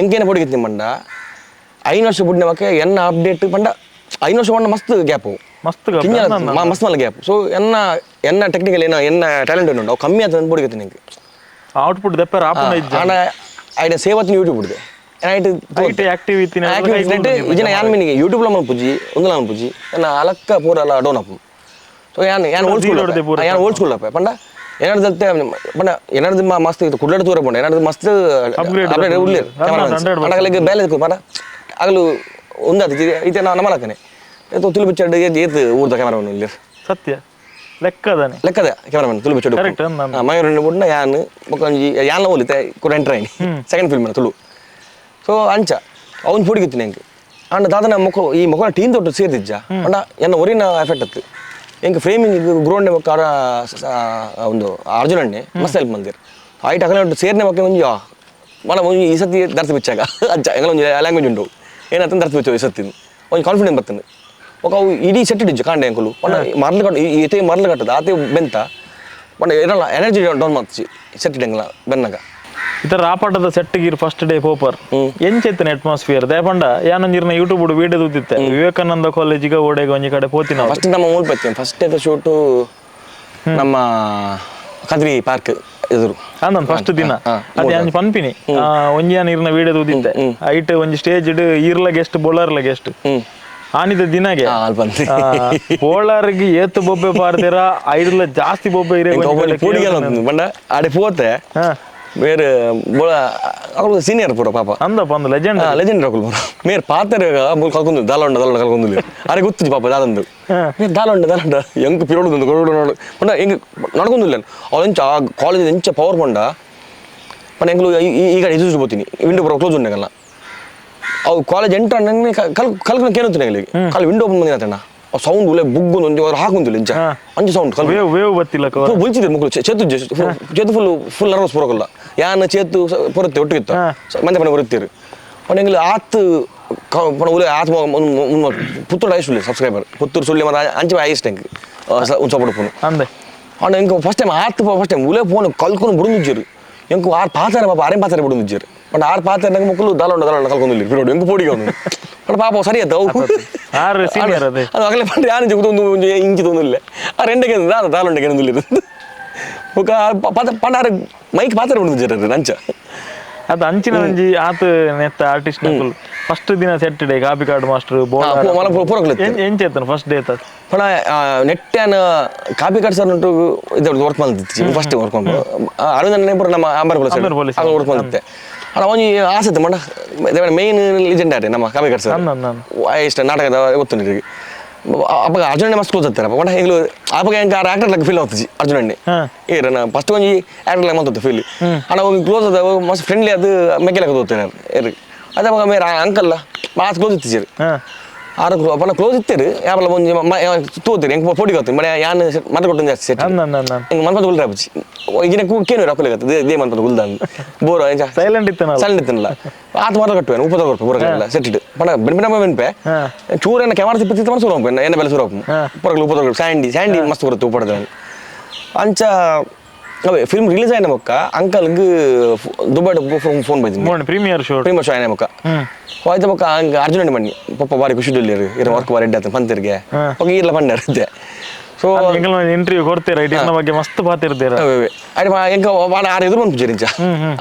ಎಂಕೇನ ಪೊಡಿಗೆತ್ತಿ ಮಂಡ 5 ವರ್ಷ ಬುಡ್ನವಕ್ಕೆ ಎನ್ನ ಅಪ್ಡೇಟ್ ಪಂಡ 5 ವರ್ಷ ಪಂಡ ಮಸ್ತ್ ಗ್ಯಾಪ್ ಮಸ್ತ್ ಮಲ್ಲ ಗ್ಯಾಪ್ ಸೊ ಎನ್ನ ಟೆಕ್ನಿಕಲ್ ಏನೋ ಎನ್ನ ಟ್ಯಾಲೆಂಟ್ ಏನು ಅವು ಕಮ್ಮಿ ಅಂತ ಪೊಡಿಗೆತ್ತಿ ನಿಂಗೆ ಔಟ್ಪುಟ್ ದೆಪ್ಪರ ಐಡ ಸೇವತ್ತಿನ ಯೂಟ್ಯೂಬ್ ಇದೆ ಆಕ್ಟಿವ್ ಇತ್ತಿನ ಇಜಿನ ಯಾನ್ ಮೀನಿಗೆ ಯೂಟ್ಯೂಬ್ ಲ ಮಲ್ಪುಜಿ ಒಂದು ಮಲ್ಪುಜಿ ಎನ್ನ ಅಲಕ್ಕ ಪೂರ ಅಲ್ಲ ಡೌನ್ ಅಪ್ ಸೊ ಯಾನ್ ಓಲ್ಡ್ ಸ್ಕೂಲ್ ಅಪ್ಪ ಪಂಡ ಏನಾದ್ರು ಬಣ್ಣ ಏನಾದ್ರು ಮಸ್ತ್ ಇತ್ತು ಕುಡ್ಲಾಡ ತೂರ ಬಂಡ ಏನಾದ್ರು ಮಸ್ತ್ ಅಪ್ಗ್ರೇಡ್ ಉಳ್ಳೇರು ಕ್ಯಾಮರಾ ಬೇಲೆ ಬಣ್ಣ ಆಗಲು ಒಂದಾದ ಈತೆ ನಾವು ನಮ್ಮಲಕ್ಕನೆ ತುಳು ಬಿಚ್ಚಾಡ್ ಏತ್ ಊರ್ದ ಕ್ಯಾಮರಾಮನ್ ಇಲ್ಲಿ ಸತ್ಯ ಲೆಕ್ಕದ ಕ್ಯಾಮರಾಮನ್ ತುಳು ಬಿಚ್ಚಾಡು ಮಯೂರಣ್ಣ ಬುಡ್ನ ಯಾನ್ ಬೊಕೊಂಜಿ ಯಾನ್ಲ ಹೋಲಿತೆ ಕೂಡ ಎಂಟ್ರ್ ಆಯ್ನಿ ಸೆಕೆಂಡ್ ಫಿಲ್ಮ್ ತುಳು ಸೊ ಅಂಚ ಅವ್ನು ಪುಡಿಗಿತ್ತು ನಂಗೆ ಅಂಡ ದಾದನ ಈ ಮೊಕ್ಕ ಟೀನ್ ತೊಟ್ಟು ಸೇರ್ತಿಜ್ಜ ಅಂಡ ಎನ್ನ ಒರಿನ ಎಫೆಕ್ಟ್ ಅತ್ತು ಎಂಗೆ ಫ್ರೇಮಿಂಗ್ ಗ್ರೋಂಡೆ ಮೊಕ್ಕ ಒಂದು ಅರ್ಜುನಣ್ಣೆ ಮಸ್ತ್ ಹೆಲ್ಪ್ ಮಂದಿರ್ ಐಟ್ ಅಗಲ ಸೇರ್ನೆ ಮೊಕ್ಕ ಒಂಜಿ ಮನ ಒಂಜಿ ಈ ಸತಿ ದರ್ತಿ ಬಿಚ್ಚಾಗ ಅಜ್ಜ ಎಂಗಲ ಒಂಜಿ ಲ್ಯಾಂಗ್ವೇಜ್ ಉಂಟು ಏನಂತ ದರ್ತಿ ಬಿಚ್ಚೋ ಈ ಸತಿ ಒಂದು ಕಾನ್ಫಿಡೆನ್ಸ್ ಬರ್ತದೆ ఒక ಇಡೀ ಸೆಟ್ ಇಡಿಜ್ಜು ಕಾಂಡೆ ಅಂಕುಲು ಮರಳು ಕಟ್ಟು ಈತೆ ಮರಳು ಕಟ್ಟದ ಆತೆ ಬೆಂತ ಬಟ್ ಇರಲ್ಲ ಎನರ್ಜಿ ಡೌನ್ ಮಾಡ್ತಿ ಸೆಟ್ ಇಡಂಗಿಲ್ಲ ಬೆನ್ನಾಗ ಇತರ ರಾಪಾಟದ ಸೆಟ್ಗಿರ್ ಫಸ್ಟ್ ಡೇ ಪೋಪರ್ ಎಂಚೆತ್ತಿನ ಅಟ್ಮಾಸ್ಫಿಯರ್ ದೇಪಂಡ ಯಾನೊಂಜಿರ್ನ ಯೂಟ್ಯೂಬ್ ವಿಡಿಯೋ ತೂತಿತ್ತೆ ವಿವೇಕಾನಂದ ಕಾಲೇಜಿಗೆ ಓಡೆಗೆ ಒಂಜಿ ಕಡೆ ಪೋತಿನ ಫಸ್ಟ್ ನಮ್ಮ ಮೂಲ್ ಪತ್ತೆ ಫಸ್ಟ್ ಎತ್ತ ಶೂಟು ನಮ್ಮ ಕದ್ರಿ ಪಾರ್ಕ್ ಎದುರು ಅಂದನ್ ಫಸ್ಟ್ ದಿನ ಅದೇ ಅಂಜಿ ಪನ್ಪಿನಿ ಒಂಜಿ ನೀರ್ನ ವಿಡಿಯೋ ತೂತಿತ್ತೆ ಐಟ್ ಒಂಜಿ ಸ್ಟೇಜ್ ಈರ್ಲ ಗೆಸ್ಟ್ ಬೊಲರ್ಲ ಗೆಸ್ಟ್ ಆನಿದ ದಿನಗೆ ಬೋಳರ್ಗೆ ಏತ್ ಬೊಬ್ಬೆ ಪಾರ್ದಿರ ಐಡ್ಲ ಜಾಸ್ತಿ ಬೊಬ್ಬೆ ಇರೇ ಬಂಡ ಆಡೆ ಪೋತೆ ಬೇರೆ ಸೀನಿಯರ್ ಪೂರ ಪಾಪ ಅಂದಪ್ಪ ಅಂದ ಲೆಜೆಂಡ್ ರಕುಲ್ ಪೂರ ಮೇರ್ ಪಾತ್ರೆ ಕಲ್ಕೊಂಡು ದಾಲೊಂಡ ಕಲ್ಕೊಂದಿಲ್ಲ ಅರೆ ಗೊತ್ತಿದ್ದು ಪಾಪ ದಾದಂದು ದಾಲೊಂಡ ಎಂಕ್ ಪಿರೋಡು ನೋಡು ಬಂಡ ಹೆಂಗೆ ನಡ್ಕೊಂಡಿಲ್ಲ ಅವಳೆಂಚ ಕಾಲೇಜ್ ಎಂಚ ಪವರ್ ಬಂಡ ಬಂಡ ಎಂಗ್ಲು ಈಗ ಇದು ಬೋತೀನಿ ವಿಂಡೋ ಪೂರ ಕ್ಲೋಸ್ ಉಂಡೆಗಲ್ಲ ಅವು ಕಾಲೇಜ್ ಎಂಟ್ರ ನಂಗೆ ಕಲ್ಕೊಂಡು ಕೇಳುತ್ತೆ ನಂಗೆ ಕಾಲು ವಿಂಡೋ ಓಪನ್ ಬಂದಿನ ತಣ್ಣ ಸೌಂಡ್ ಒಳ್ಳೆ ಬುಗ್ಗು ಒಂದು ಹಾಕೊಂದಿಲ್ಲ ಇಂಚ ಅಂಚೆ sound wave ಬತ್ತಿಲ್ಲ ಬುಲ್ಚಿದೆ ಮುಗ್ಳು Chethu full nervous ಪೂರಕಲ್ಲ ಯಾನ ಚೇತು ಪೊರುತ್ತೆ ಒಟ್ಟಿಗಿತ್ತ ಮಂದೆ ಪಣ ಬರುತ್ತೀರಿ ಅವನಿಗೆ ಆತ್ ಉಲೆ ಆತ್ ಪುತ್ತೂರು ಐಸುಳ್ಳಿ ಸಬ್ಸ್ಕ್ರೈಬರ್ ಪುತ್ತೂರು ಸುಳ್ಳಿ ಮತ್ತೆ ಅಂಚೆ ಐಸ್ ಟ್ಯಾಂಕ್ ಒಂದು ಸಪೋರ್ಟ್ ಫೋನ್ ಅಂದೆ ಅವನು ಹೆಂಗೆ ಫಸ್ಟ್ ಟೈಮ್ ಆತ್ ಫಸ್ಟ್ ಟೈಮ್ ಉಲೆ ಫೋನ್ ಕಲ್ಕೊಂಡು ಬಿಡುದಿಜ್ಜರು ಹೆಂಗೆ ಆರು ಪಾತಾರೆ ಪಾಪ ಅರೆ ಪಾತಾರೆ ಬಿಡುದಿಜ್ಜರು ಬಟ್ ಆರು ಪಾತ್ರೆ ನಂಗೆ ಮಕ್ಕಳು ದಾಲೊಂಡ ಕಲ್ಕೊಂಡಿಲ್ಲ ಪಿರೋಡು ಹೆಂಗೆ ಪೋಡಿಗೆ ಅವನು ಬಟ್ ಪಾಪ ಸರಿ ಆಯ್ತು ಅದು ಆಗಲೇ ಪಂಡ್ರೆ ಯಾರು ಒಂದು ಇಂಚಿ ತೊಂದಿಲ್ಲ ಆ ರೆಂಡೆಗೆ ದಾಲೊಂಡೆಗೆ ಏನೊಂದಿಲ್ಲ ಪಂಡ ಮೈಕ್ ಪಾತ್ರೆ ಬಿಡುದಿಜ್ಜರು ನಂಚ ಅದು ಅಂಚಿನ ಒಂಜಿ ಆತ ನೆತ್ತ ಆರ್ಟಿಸ್ಟ್ ಫಸ್ಟ್ ದಿನ ಸೆಟ್ ಡೇ ಕಾಪಿಕಾಡ್ ಮಾಸ್ಟರ್ ಎಂಚೇತನ ಫಸ್ಟ್ ಡೇ ಪಣ ನೆಟ್ಟಾನ ಕಾಪಿಕಾಡ್ ಸರ್ ಉಂಟು ಇದು ವರ್ಕ್ ಮಾಡ್ತಿತ್ತು ಫಸ್ಟ್ ವರ್ಕ್ ಮಾಡ್ಕೊಂಡು ಅರುಣ್ ಪೂರ ನಮ್ಮ ಅಂಬರ್ ಪೊಲೀಸ್ ವರ್ಕ್ ಮಾಡ್ತಿದ್ದೆ ಅಣ್ಣ ಒಂಜಿ ಆಸೆ ಇತ್ತು ಮಂಡ ಮೇನ್ ಲಿಜೆಂಡ್ ಆಟೆ ನಮ್ಮ ಕಾಪಿಕಾಡ್ ಸರ್ ಇಷ್ಟ ನಾಟಕದ ಗೊತ್ತು ನಿಮಗೆ ಅಪ್ಪ ಅರ್ಜುನಣ್ಣೆ ಮಸ್ತ್ ಕ್ಲೋಸ್ ಆಗ್ತಾರೆ ಪಂಡ ಹೆಂಗ್ಲು ಅಪ್ಪ ಹೆಂಗೆ ಆಕ್ಟರ್ ಲೆಕ್ಕ ಫೀಲ್ ಆಗ್ತಿದ್ದಿ ಅರ್ಜುನಣ್ಣೆ ಏನ ಫಸ್ಟ್ ಒಂಜಿ ಆಕ್ಟರ್ ಲೆಕ್ಕ ಮಾಡ್ತದೆ ಫೀಲ್ ಅಣ್ಣ ಹೋಗಿ ಕ್ಲೋಸ್ ಅದ ಮಸ್ತ್ ಫ್ರೆಂಡ್ಲಿ ಅದು ಮೆಕ್ಕೆ ಲೆಕ್ಕ ತೋತಾರೆ ಏರಿ ಅದೇ ಮಗ ಮೇರೆ ಅಂಕಲ್ಲ ಮಾಸ್ ಕ್ಲೋಸ್ ಇತ್ತೀರಿ ಆರು ಅಪ್ಪನ ಕ್ಲೋಸ್ ಇತ್ತೀರಿ ಯಾವಲ್ಲ ಒಂಜಿ ತೋತೀರಿ ಹೆಂಗೆ ಪೋಟಿಗೆ ಹೋಗ್ತೀನಿ ಮನೆ ಯಾನ್ ಮತ ಕೊಟ್ಟು ಜಾಸ್ತಿ ಸೆಟ್ ಹಿಂಗೆ ಮನ್ಪದ ಗುಲ್ರ ಹಬ್ಬಿ ಈಗಿನ ಕೇನು ರೊಕ್ಕಲಿಗತ್ತೆ ದೇ ಮನ್ಪದ ಗುಲ್ದ ಬೋರ್ ಸೈಲೆಂಟ್ ಇತ್ತನಲ್ಲ ಆತ ಮಾತ್ರ ಕಟ್ಟುವೆ ಉಪದ ಕೊಡ್ಪೆ ಪೂರಲ್ಲ ಸೆಟ್ ಬಣ ಬೆನ್ಪಿನಮ್ಮ ಬೆನ್ಪೆ ಚೂರನ್ನ ಕ್ಯಾಮರಾ ತಿಪ್ಪಿತ್ತು ಮನಸ್ಸು ಹೋಗ್ಪೆ ಎಣ್ಣೆ ಬೆಲೆ ಸುರಪ್ಪ ಪೂರಗಳು ಉಪದ ಸ್ಯಾಂಡಿ ಮಸ್ತ್ ಬರುತ್ತೆ ಉಪಡದ ಅಂಚ ಅವೇ ಫಿಲ್ಮ್ ರಿಲೀಸ್ ಆಯ್ನ ಮೊಕ್ಕ ಅಂಕಲ್ಗೆ ದುಬೈ ಫೋನ್ ಬೈತೀನಿ ಪ್ರೀಮಿಯರ್ ಶೋ ಆಯ್ನ ಮೊಕ್ಕ ಹೋಯ್ತು ಮೊಕ್ಕ ಹಂಗೆ ಅರ್ಜುನಣ್ಣೆ ಬನ್ನಿ ಪಪ್ಪ ಬಾರಿ ಖುಷಿ ಇರೋ ವರ್ಕ್ ಬಾರಿ ಎಡ್ಡೆ ಪಂತಿರ್ಗೆ ಹೋಗಿ ಇಲ್ಲ ಪಂಡ ಇರುತ್ತೆ ಸೊ ಇಂಟರ್ವ್ಯೂ ಕೊಡ್ತೀರಾ ಇದ್ರ ಬಗ್ಗೆ ಮಸ್ತ್ ಪಾತಿರ್ತೀರ ಅಡಿ ಎಂಕ ವಾಣ ಆರು ಎದುರು ಬಂದು ಜರಿಂಚ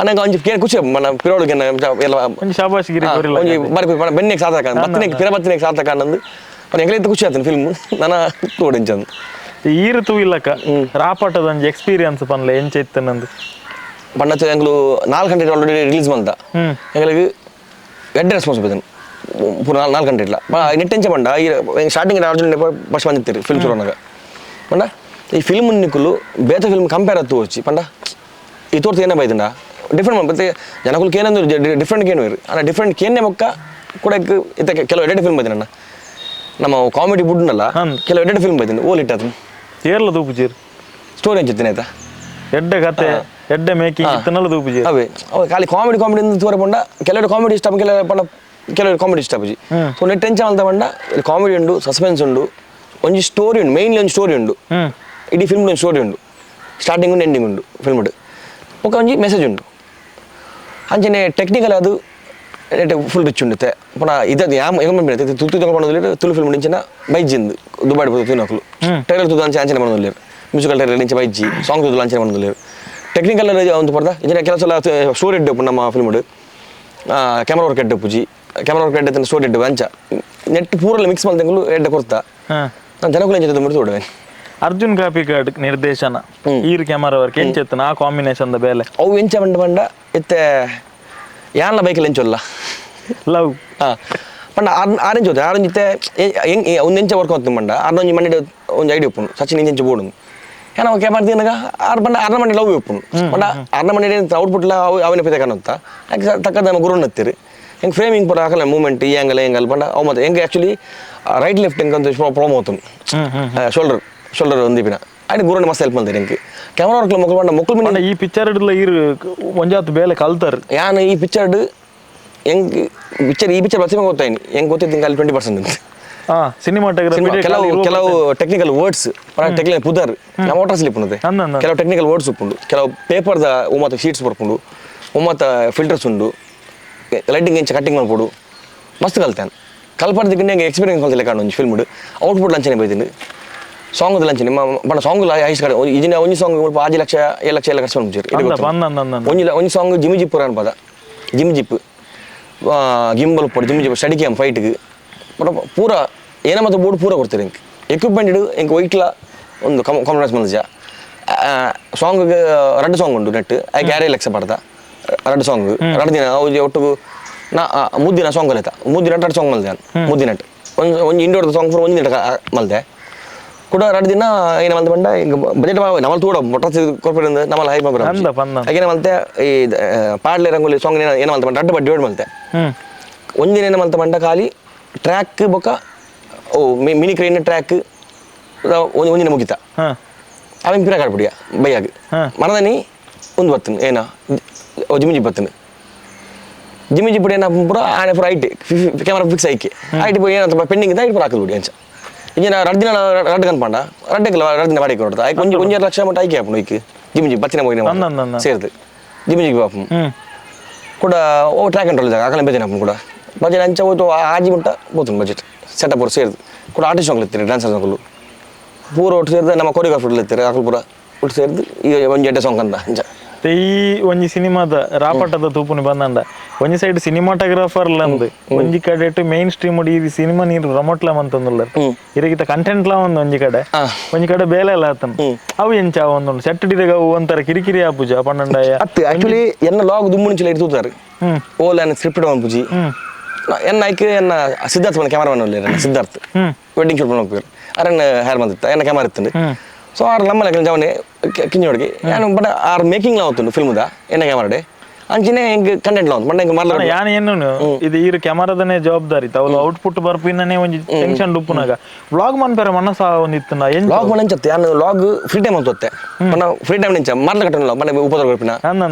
ಅನ್ನಂಗ ಒಂಜಿ ಕೇನ್ ಖುಷಿ ಮನ ಪಿರೋಡ್ಗೆ ಎಲ್ಲ ಒಂಜಿ ಶಾಬಾಷಿಗಿರಿ ಒಂಜಿ ಬಾರಿ ಬೆನ್ನೆಗೆ ಸಾಧಕ ಬತ್ತಿನೆಗೆ ಪಿರ ಸಾಧಕ ಅನ್ನಂದು ಅವ್ನು ಎಂಗ್ಲೈತೆ ಖುಷಿ ಆಯ್ತು ಫಿಲ್ಮ್ ನಾನು ನೋಡಿಂಚಂದು ಈ ಋತು ಇಲ್ಲಕ್ಕ ರಾಪಾಟದ ಒಂಜಿ ಎಕ್ಸ್ಪೀರಿಯನ್ಸ್ ಪನ್ಲೆ ಎಂಚ ಇತ್ತನಂದು ಪಂಡ ಎಂಗ್ಲು 4 ಗಂಟೆ ಆಲ್ರೆಡಿ ರಿಲೀಸ್ ಬಂದ ಎಂಗ್ಲಿಗೆ ಎಡ್ಡೆ ರೆಸ್ಪಾನ್ಸಿಬಲ್ ಪೂರ 4 ಗಂಟೆ ಇಲ್ಲ ನೆಟ್ಟೆಂಚ ಪಂಡ ಸ್ಟಾರ್ಟಿಂಗ್ ಅರ್ಜುನ್ ಫಸ್ಟ್ ಬಂದಿರ್ತೀರಿ ಫಿಲ್ಮ್ ಶುರುವನಾಗ ಪಂಡ ಈ ಫಿಲ್ಮ್ ನಿಕ್ಕಲು ಬೇತ ಫಿಲ್ಮ್ ಕಂಪೇರ್ ಆಯ್ತು వచ్చి ಪಂಡ ಈ ತೋರ್ತು ಏನೇ ಬೈದಂಡ ಡಿಫ್ರೆಂಟ್ ಮತ್ತೆ ಜನಗಳಿಗೆ ಏನಂದ್ರೆ ಡಿಫ್ರೆಂಟ್ ಏನು ಇರು ಅಣ್ಣ ಡಿಫ್ರೆಂಟ್ ಕೇನೆ ಮೊಕ್ಕ ಕೂಡ ಇತ್ತ ಕೆಲವು ಎಡ್ಡೆ ಫಿಲ್ಮ್ ಬೈದಣ್ಣ ನಮ್ಮ ಕಾಮಿಡಿ ಬುಡ್ನಲ್ಲ ಕೆಲವು ಎಡ್ಡೆ ಫಿಲ್ಮ್ ಬೈದಿನಿ ಓಲಿಟ್ಟು ಏರ್ಲ ದೂಪುಜೀರ್ ಸ್ಟೋರಿ ಅಂಚಿತ್ತೇನೆ ಆಯ್ತಾ ಎಡ್ಡೆ ಕತೆ ಎಡ್ಡೆ ಮೇಕಿಂಗ್ ಇತ್ತನಲ್ಲ ದೂಪುಜೀರ್ ಅವೇ ಖಾಲಿ ಕಾಮಿಡಿ ತೋರೆ ಪಂಡ ಕೆಲವರು ಕಾಮಿಡಿ ಇಷ್ಟ ಕೆಲವರು ಕಾಮಿಡಿ ಇಷ್ಟ ಪೂಜಿ ಸೊ ನೆಟ್ ಎಂಚ ಅಂತ ಪಂಡ ಕಾಮಿಡಿ ಉಂಡು ಸಸ್ಪೆನ್ಸ್ ಉಂಡು ಒಂಜಿ ಸ್ಟೋರಿ ಉಂಡು ಮೇನ್ಲಿ ಒಂದು ಸ್ಟೋರಿ ಉಂಡು ಇಡೀ ಫಿಲ್ಮ್ ಒಂದು ಸ್ಟೋರಿ ಉಂಡು ಸ್ಟಾರ್ಟಿಂಗ್ ಉಂಡು ಎಂಡಿಂಗ್ ಉಂಡು ಫಿಲ್ಮ್ ఒక ಒಂಜಿ ಮೆಸೇಜ್ ಉಂಡು ಅಂಚನೆ ಟೆಕ್ನಿಕಲ್ ಅದು ಫುಲ್ ರಿಚ್ ಉಂಡುತ್ತೆ ಪುನಃ ಇದದು ಹೆಂಗೆ ತುಳು ತಗೊಂಡು ತುಳು ಫಿಲ್ಮ್ ನಿಂಚಿನ ಬೈಜಿಂದು ದುಬಾಡಿ ಪೋದು ತಿನ್ನೋಕಲು ಟೈಲರ್ ತುದು ಅಂಚೆ ಆಂಚನೆ ಮಾಡೋದು ಮ್ಯೂಸಿಕಲ್ ಟೈಲರ್ ನಿಂಚೆ ಬೈಜಿ ಸಾಂಗ್ ತುದು ಅಂಚನೆ ಮಾಡೋದು ಟೆಕ್ನಿಕಲ್ ಒಂದು ಪಡ್ದ ಇಂಚಿನ ಕೆಲಸ ಸ್ಟೋರಿ ಇಡ್ಡು ನಮ್ಮ ಫಿಲ್ಮ್ ಕ್ಯಾಮ್ರಾ ವರ್ಕ್ ಎಡ್ಡೆ ಪೂಜಿ ಕ್ಯಾಮ್ರಾ ವರ್ಕ್ ಎಡ್ಡೆ ಸ್ಟೋರಿ ಇಡ್ಡು ಅಂಚ ನೆಟ್ ಪೂರಲ್ಲಿ ಮಿಕ್ಸ್ ಮಾಡ್ದಂಗಲು ಎಡ್ಡೆ ಕೊಡ್ತಾ ನಾನು ಜನಗಳು ಎಂಚೆ ಮುಡಿದು ಕೊಡುವೆ ಅರ್ಜುನ್ ಕಾಪಿಕಾಡ್ ನಿರ್ದೇಶನ ಈರ್ ಕ್ಯಾಮರಾ ವರ್ಕ್ ಎಂಚೆತ್ತನ ಆ ಕಾಂಬಿನೇಷನ್ ಬೇಲೆ ಅವು ಎಂಚ ಬಂಡ ಇತ್ತೆ ಯಾನ್ಲ ಬೈಕಲ್ಲಿ ಎಂಚೊಲ್ಲ ಲವ್ ಪಂಡ ಆರೆಂಜ್ ಹೋದೆ ಆರೆಂಜ್ ಇತ್ತೆ ಒಂದು ಎಂಚ ವರ್ಕ್ ಹೋಗ್ತೀನಿ ಮಂಡ ಅರ್ನೊಂಜಿ ಮನೆ ಒಂದು ಐಡಿಯಾ ಒಪ್ಪುನು ಸಚಿನ್ ಇಂಚ ಬೋಡು ಏನೋ ಕ್ಯಾಮರಾ ದಿನಾಗ ಆರು ಬಂಡ ಅರ್ನ ಮನೆ ಲವ್ ಒಪ್ಪುನು ಪಂಡ ಅರ್ನ ಮನೆ ಔಟ್ಪುಟ್ಲ ಅವನ ಪಿತೆ ಕಾಣುತ್ತಾ ಯಾಕೆ ತಕ್ಕದ ನಮ್ಮ ಗುರು ಹತ್ತಿರಿ ಹೆಂಗೆ ಫ್ರೇಮಿಂಗ್ ಪರ ಹಾಕಲ್ಲ ಮೂಮೆಂಟ್ ಈ ಆ್ಯಂಗಲ್ ಹೆಂಗಲ್ ಬಂಡ ಅವು ಮತ್ತೆ ಹೆಂಗೆ ಆ್ಯಕ್ಚುಲಿ ರೈಟ್ ಲೆಫ್ಟ್ ಹೆಂಗೆ ಅಂತ ಪ್ರಾಬ್ಲಮ್ అవుతుంది ಶೋಲ್ಡರ್ ಒಂದಿಪಿನ ಆಯ್ತು ಗುರುನ ಮಸ್ತ್ ಹೆಲ್ಪ್ ಮಾಡ್ತಾರೆ ಹೆಂಗೆ ಕ್ಯಾಮರಾ ವರ್ಕ್ಲ ಮೊಕ್ಕಲು ಬಂಡ ಮೊಕ್ಕಲು ಮಿನ ಈ ಪಿಕ್ಚರ್ ಇಡ್ಲ ಈರು ಒಂಜಾತ್ ಬೇಲೆ ಕಲ್ತಾರ ಯಾನು ಈ ಪಿಕ್ಚರ್ ಹೆಂಗೆ ಈ ಪಿಕ್ಚರ್ ಬಚ್ಚ ಗೊತ್ತಾಯ್ನಿ ಹೆಂಗೆ ಗೊತ್ತಿತ್ತು ಅಲ್ಲಿ 20% ಅಂತ ಕೆಲವು ಟೆಕ್ನಿಕಲ್ ವರ್ಡ್ಸ್ ಟೆಕ್ನಿಕಲ್ ಪುದರ್ ನಮ್ಮ ವಾಟರ್ ಸ್ಲಿಪ್ ಉಂಟು ಕೆಲವು ಟೆಕ್ನಿಕಲ್ ವರ್ಡ್ಸ್ ಉಪ್ಪುಂಡು ಕೆಲವು ಪೇಪರ್ದ ಒಮ್ಮತ್ತ ಶೀಟ್ಸ್ ಬರ್ಪುಂಡು ಒಮ್ಮತ್ತ ಫಿಲ್ಟರ್ಸ್ ಉಂಡು ಲೈಟಿಂಗ್ ಎಂಚ ಕಟ್ಟಿಂಗ್ ಮಾಡ್ಬೋದು ಮಸ್ತ್ ಕಲ್ತಾನೆ ಕಲ್ಪಡ್ದಿಕ್ಕೆ ಹೆಂಗೆ ಎಕ್ಸ್ಪೀರಿಯನ್ಸ್ ಕಲ್ತಿಲ್ಲ ಕಾಣು ಒಂದು ಫಿಲ್ಮ್ ಔಟ್ಪುಟ್ ಲಂಚನೆ ಬೈತೀನಿ ಸಾಂಗ್ ಲಂಚನೆ ಬಣ್ಣ ಸಾಂಗ್ ಐಸ್ ಕಡೆ ಇದನ್ನ ಒಂದು ಸಾಂಗ್ 5 ಲಕ್ಷ 7 ಲಕ್ಷ ಎಲ್ಲ ಖರ್ಚು ಮಾಡ್ಬಿಡ್ತೀರಿ ಒಂದು ಸಾಂಗ್ ಜಿಮ್ ಜಿಪ್ ಅನ್ಪದ ಜಿಮ್ ಜಿಪ್ ಗಿಂಬಲ್ ಪೊಡು ಜಿಮ್ ಜಿಪ್ ಸ್ಟಡಿ ಕ್ಯಾಮ್ ಫೈಟ್ಗೆ ಬಟ್ ಪೂರ ಏನ ಮತ್ತು ಬೋರ್ಡ್ ಪೂರ ಕೊಡ್ತೀರಿ ಹಿಂಗೆ ಎಕ್ವಿಪ್ಮೆಂಟ್ ಇಡು ಹಿಂಗೆ ವೈಟ್ಲ ಒಂದು ಕಾನ್ಫಿಡೆನ್ಸ್ ಬಂದ ಸಾಂಗ್ಗೆ 2 ಸಾಂಗ್ ಉಂಟು ನೆಟ್ ಆಯ್ಕೆ 6 ಲಕ್ಷ ಪಡ್ದ 2 ಸಾಂಗ್ 2 ದಿನ ಅವು ಒಟ್ಟಿಗೆ ನಾ ಮುದ್ದಿನ ಸಾಂಗ್ ಕಲಿತ ಮುದ್ದಿನ 2 ಸಾಂಗ್ ಮಲ್ದೆ ಮುದ್ದಿನ ಒಂದು ಇಂಡೋರ್ದ ಸಾಂಗ್ ಫುಲ್ 1 ದಿನ ಮಲ್ದೆ ಕೂಡ 2 ದಿನ ಏನು ಮಲ್ತೆ ಬಂಡ ಹಿಂಗೆ ಬಜೆಟ್ ನಮ್ಮಲ್ಲಿ ತೂಡ ಮೊಟ್ಟ ಕೊರ್ಪೊರೇಟ್ ನಮ್ಮಲ್ಲಿ ಹೈ ಮಾಡ್ಬಾರ ಹಾಗೇನೆ ಮಲ್ತೆ ಈ ಪಾಡ್ಲೆ ರಂಗೋಲಿ ಸಾಂಗ್ ಏನು ಮಲ್ತೆ ಬಂಡ 2 ಡಿವೈಡ್ ಮಲ್ತೆ ಒಂದಿನ ಏನು ಮಲ್ತೆ ಬಂಡ ಖಾಲಿ ಟ್ರ್ಯಾಕ್ ಬೊಕ್ಕ ಓ ಮಿನಿ ಕ್ರೈನ್ ಟ್ರ್ಯಾಕ್ ಒಂದಿನ ಮುಗಿತ ಅವೇನು ಪಿರ ಕಾಡ್ಬಿಡಿಯ ಬೈಯಾಗ ಮನದನಿ ಒಂದು ಬರ್ತನು ಏನ ಜಿಮ್ ಜಿಪ್ ಬರ್ತನು ಜಿಮ್ ಜಿಪ್ ಏನ ಪೂರ ಆನೆ ಪೂರ ಐಟಿ ಕ್ಯಾಮರಾ ಫಿಕ್ಸ್ ಐಕೆ ಐಟಿ ಪೋಯಿ ಏನಂತ ಪೆಂಡಿಂಗ್ ಇದ್ದ ಐಟಿ ಪೂರ ಹಾಕಲ್ಬಿಡಿ ಅಂಚ ಇಂಜಿನ 2 ದಿನ 2 ಕನ್ಪಂಡ 2 ದಿನ ಬಾಡಿಗೆ ಕೊಡ್ತಾ ಐಕೆ 1 ಲಕ್ಷ ಮಟ್ಟ ಐಕೆ ಹಾಪು ಐಕೆ ಜಿಮ್ ಜಿಪ್ ಬತ್ತಿನ ಹೋಗಿ ಸೇರ್ದು ಜಿಮ್ ಜಿಪ್ ಹಾಪು ಕೂಡ ಓ ಟ್ರ್ಯಾಕ್ ಕಂಟ್ರೋಲ್ ಜಾಗ ಆಕಲ ಬೇಜಾನೆ ಹಾಪು ಕೂಡ ಬಜೆಟ್ ಅಂಚ ಹೋಯ್ತು ಆಜಿ ಮುಟ್ಟ ಹೋಗ್ತೀನಿ ಬಜೆಟ್ ಸೆಟಪ್ ಅವ್ರು ಸೇರಿದು ಕೂಡ ಆರ್ಟಿಸ್ಟ್ ಸಾಂಗ್ ಇರ್ತೀರಿ ಡ್ಯಾನ್ಸರ್ ಸಾಂಗ್ಲು ಪೂರ ಒಟ್ಟು ಸೇರಿದ ನಮ್ಮ ಕೊರಿಯೋಗ್ರಾಫರ್ ಇರ್ತೀರಿ ಆಕಲು ಪೂರ ಒಟ್ಟು ಸೇರಿದು ಈಗ ಒಂದು 8 ಸಾಂಗ್ ಅಂತ ಅಂಚ ಈ ಒಂಜಿ ಸಿನಿಮಾದ ರಾಪಟದ ತೂಪುನಿ ಬಂದಂಡ ಒಂಜಿ ಸೈಡ್ ಸಿನಿಮಾಟೋಗ್ರಾಫರ್ ಲಂದು ಒಂಜಿ ಕಡೆ ಮೇನ್ ಸ್ಟ್ರೀಮ್ ಈ ಸಿನಿಮಾ ನೀರು ಪ್ರಮೋಟ್ಲ ಅಂತಂದುಲ್ಲ ಇರಗಿತ ಕಂಟೆಂಟ್ ಲ ಒಂಜಿ ಕಡೆ ಬೇಲೆ ಎಲ್ಲ ಆತನ ಅವು ಎಂಚ ಒಂದು ಸೆಟ್ ಡಿದಾಗ ಅವು ಒಂಥರ ಕಿರಿಕಿರಿ ಆಪುಜ ಪನ್ನಂಡಾಯ ಆಕ್ಚುಲಿ ಎನ್ನ ಲಾಗ್ ದುಮ್ಮುಣಿಂಚಲ ಇರ್ತುತ್ತಾರೆ ಓಲ್ ಎನ್ನ ಸ್ಕ್ರಿಪ್ಟ್ ಪುಜಿ ಎನ್ನ ಐಕೆ ಎನ್ನ ಸಿದ್ಧಾರ್ಥ ಮನೆ ಕ್ಯಾಮರಾ ಮನೆ ಸಿದ್ಧಾರ್ಥ ವೆಡ್ಡಿಂಗ್ ಶೂಟ್ ಹೋಗ್ತಾರೆ ಅರನ್ನ ಹೇರ್ ಬಂದಿತ್ತ ಎನ್ನ ಕ್ಯಾಮರಾ ಇರ್ತಂಡು ಸೊ ಆರು ನಮ್ಮಲ್ಲ ಜವನೆ ಕಿಂಜೋಡಿಗೆ ಏನು ಬಟ್ ಆರು ಮೇಕಿಂಗ್ ಲಾವುಂಟು ಫಿಲ್ಮ್ದ ಎನ್ನ ಕ್ಯಾಮರಾಡೆ ಅಂಚಿನೇ ಹೆಂಗೆ ಕಂಟೆಂಟ್ ಲಾವುಂಟು ಮಂಡ ಹೆಂಗೆ ಮಾಡ್ಲ ಯಾನ್ ಏನು ಇದು ಈ ಕ್ಯಾಮರಾದನೇ ಜವಾಬ್ದಾರಿ ಅವಳು ಔಟ್ಪುಟ್ ಬರ್ಪಿನೇ ಒಂದು ಟೆನ್ಷನ್ ಡುಪ್ಪುನಾಗ ವ್ಲಾಗ್ ಮನ್ಪೇರ ಮನಸ್ಸ ಒಂದಿತ್ತು ವ್ಲಾಗ್ ಮನಂಚತ್ತೆ ನಾನು ವ್ಲಾಗ್ ಫ್ರೀ ಟೈಮ್ ಅಂತೊತ್ತೆ ಫ್ರೀ ಟೈಮ್ ನಿಂಚ ಮಾಡ್ಲ ಕಟ್ಟಲ್ಲ ಮನೆ ಉಪದ್ರ ಬರ್ಪಿನ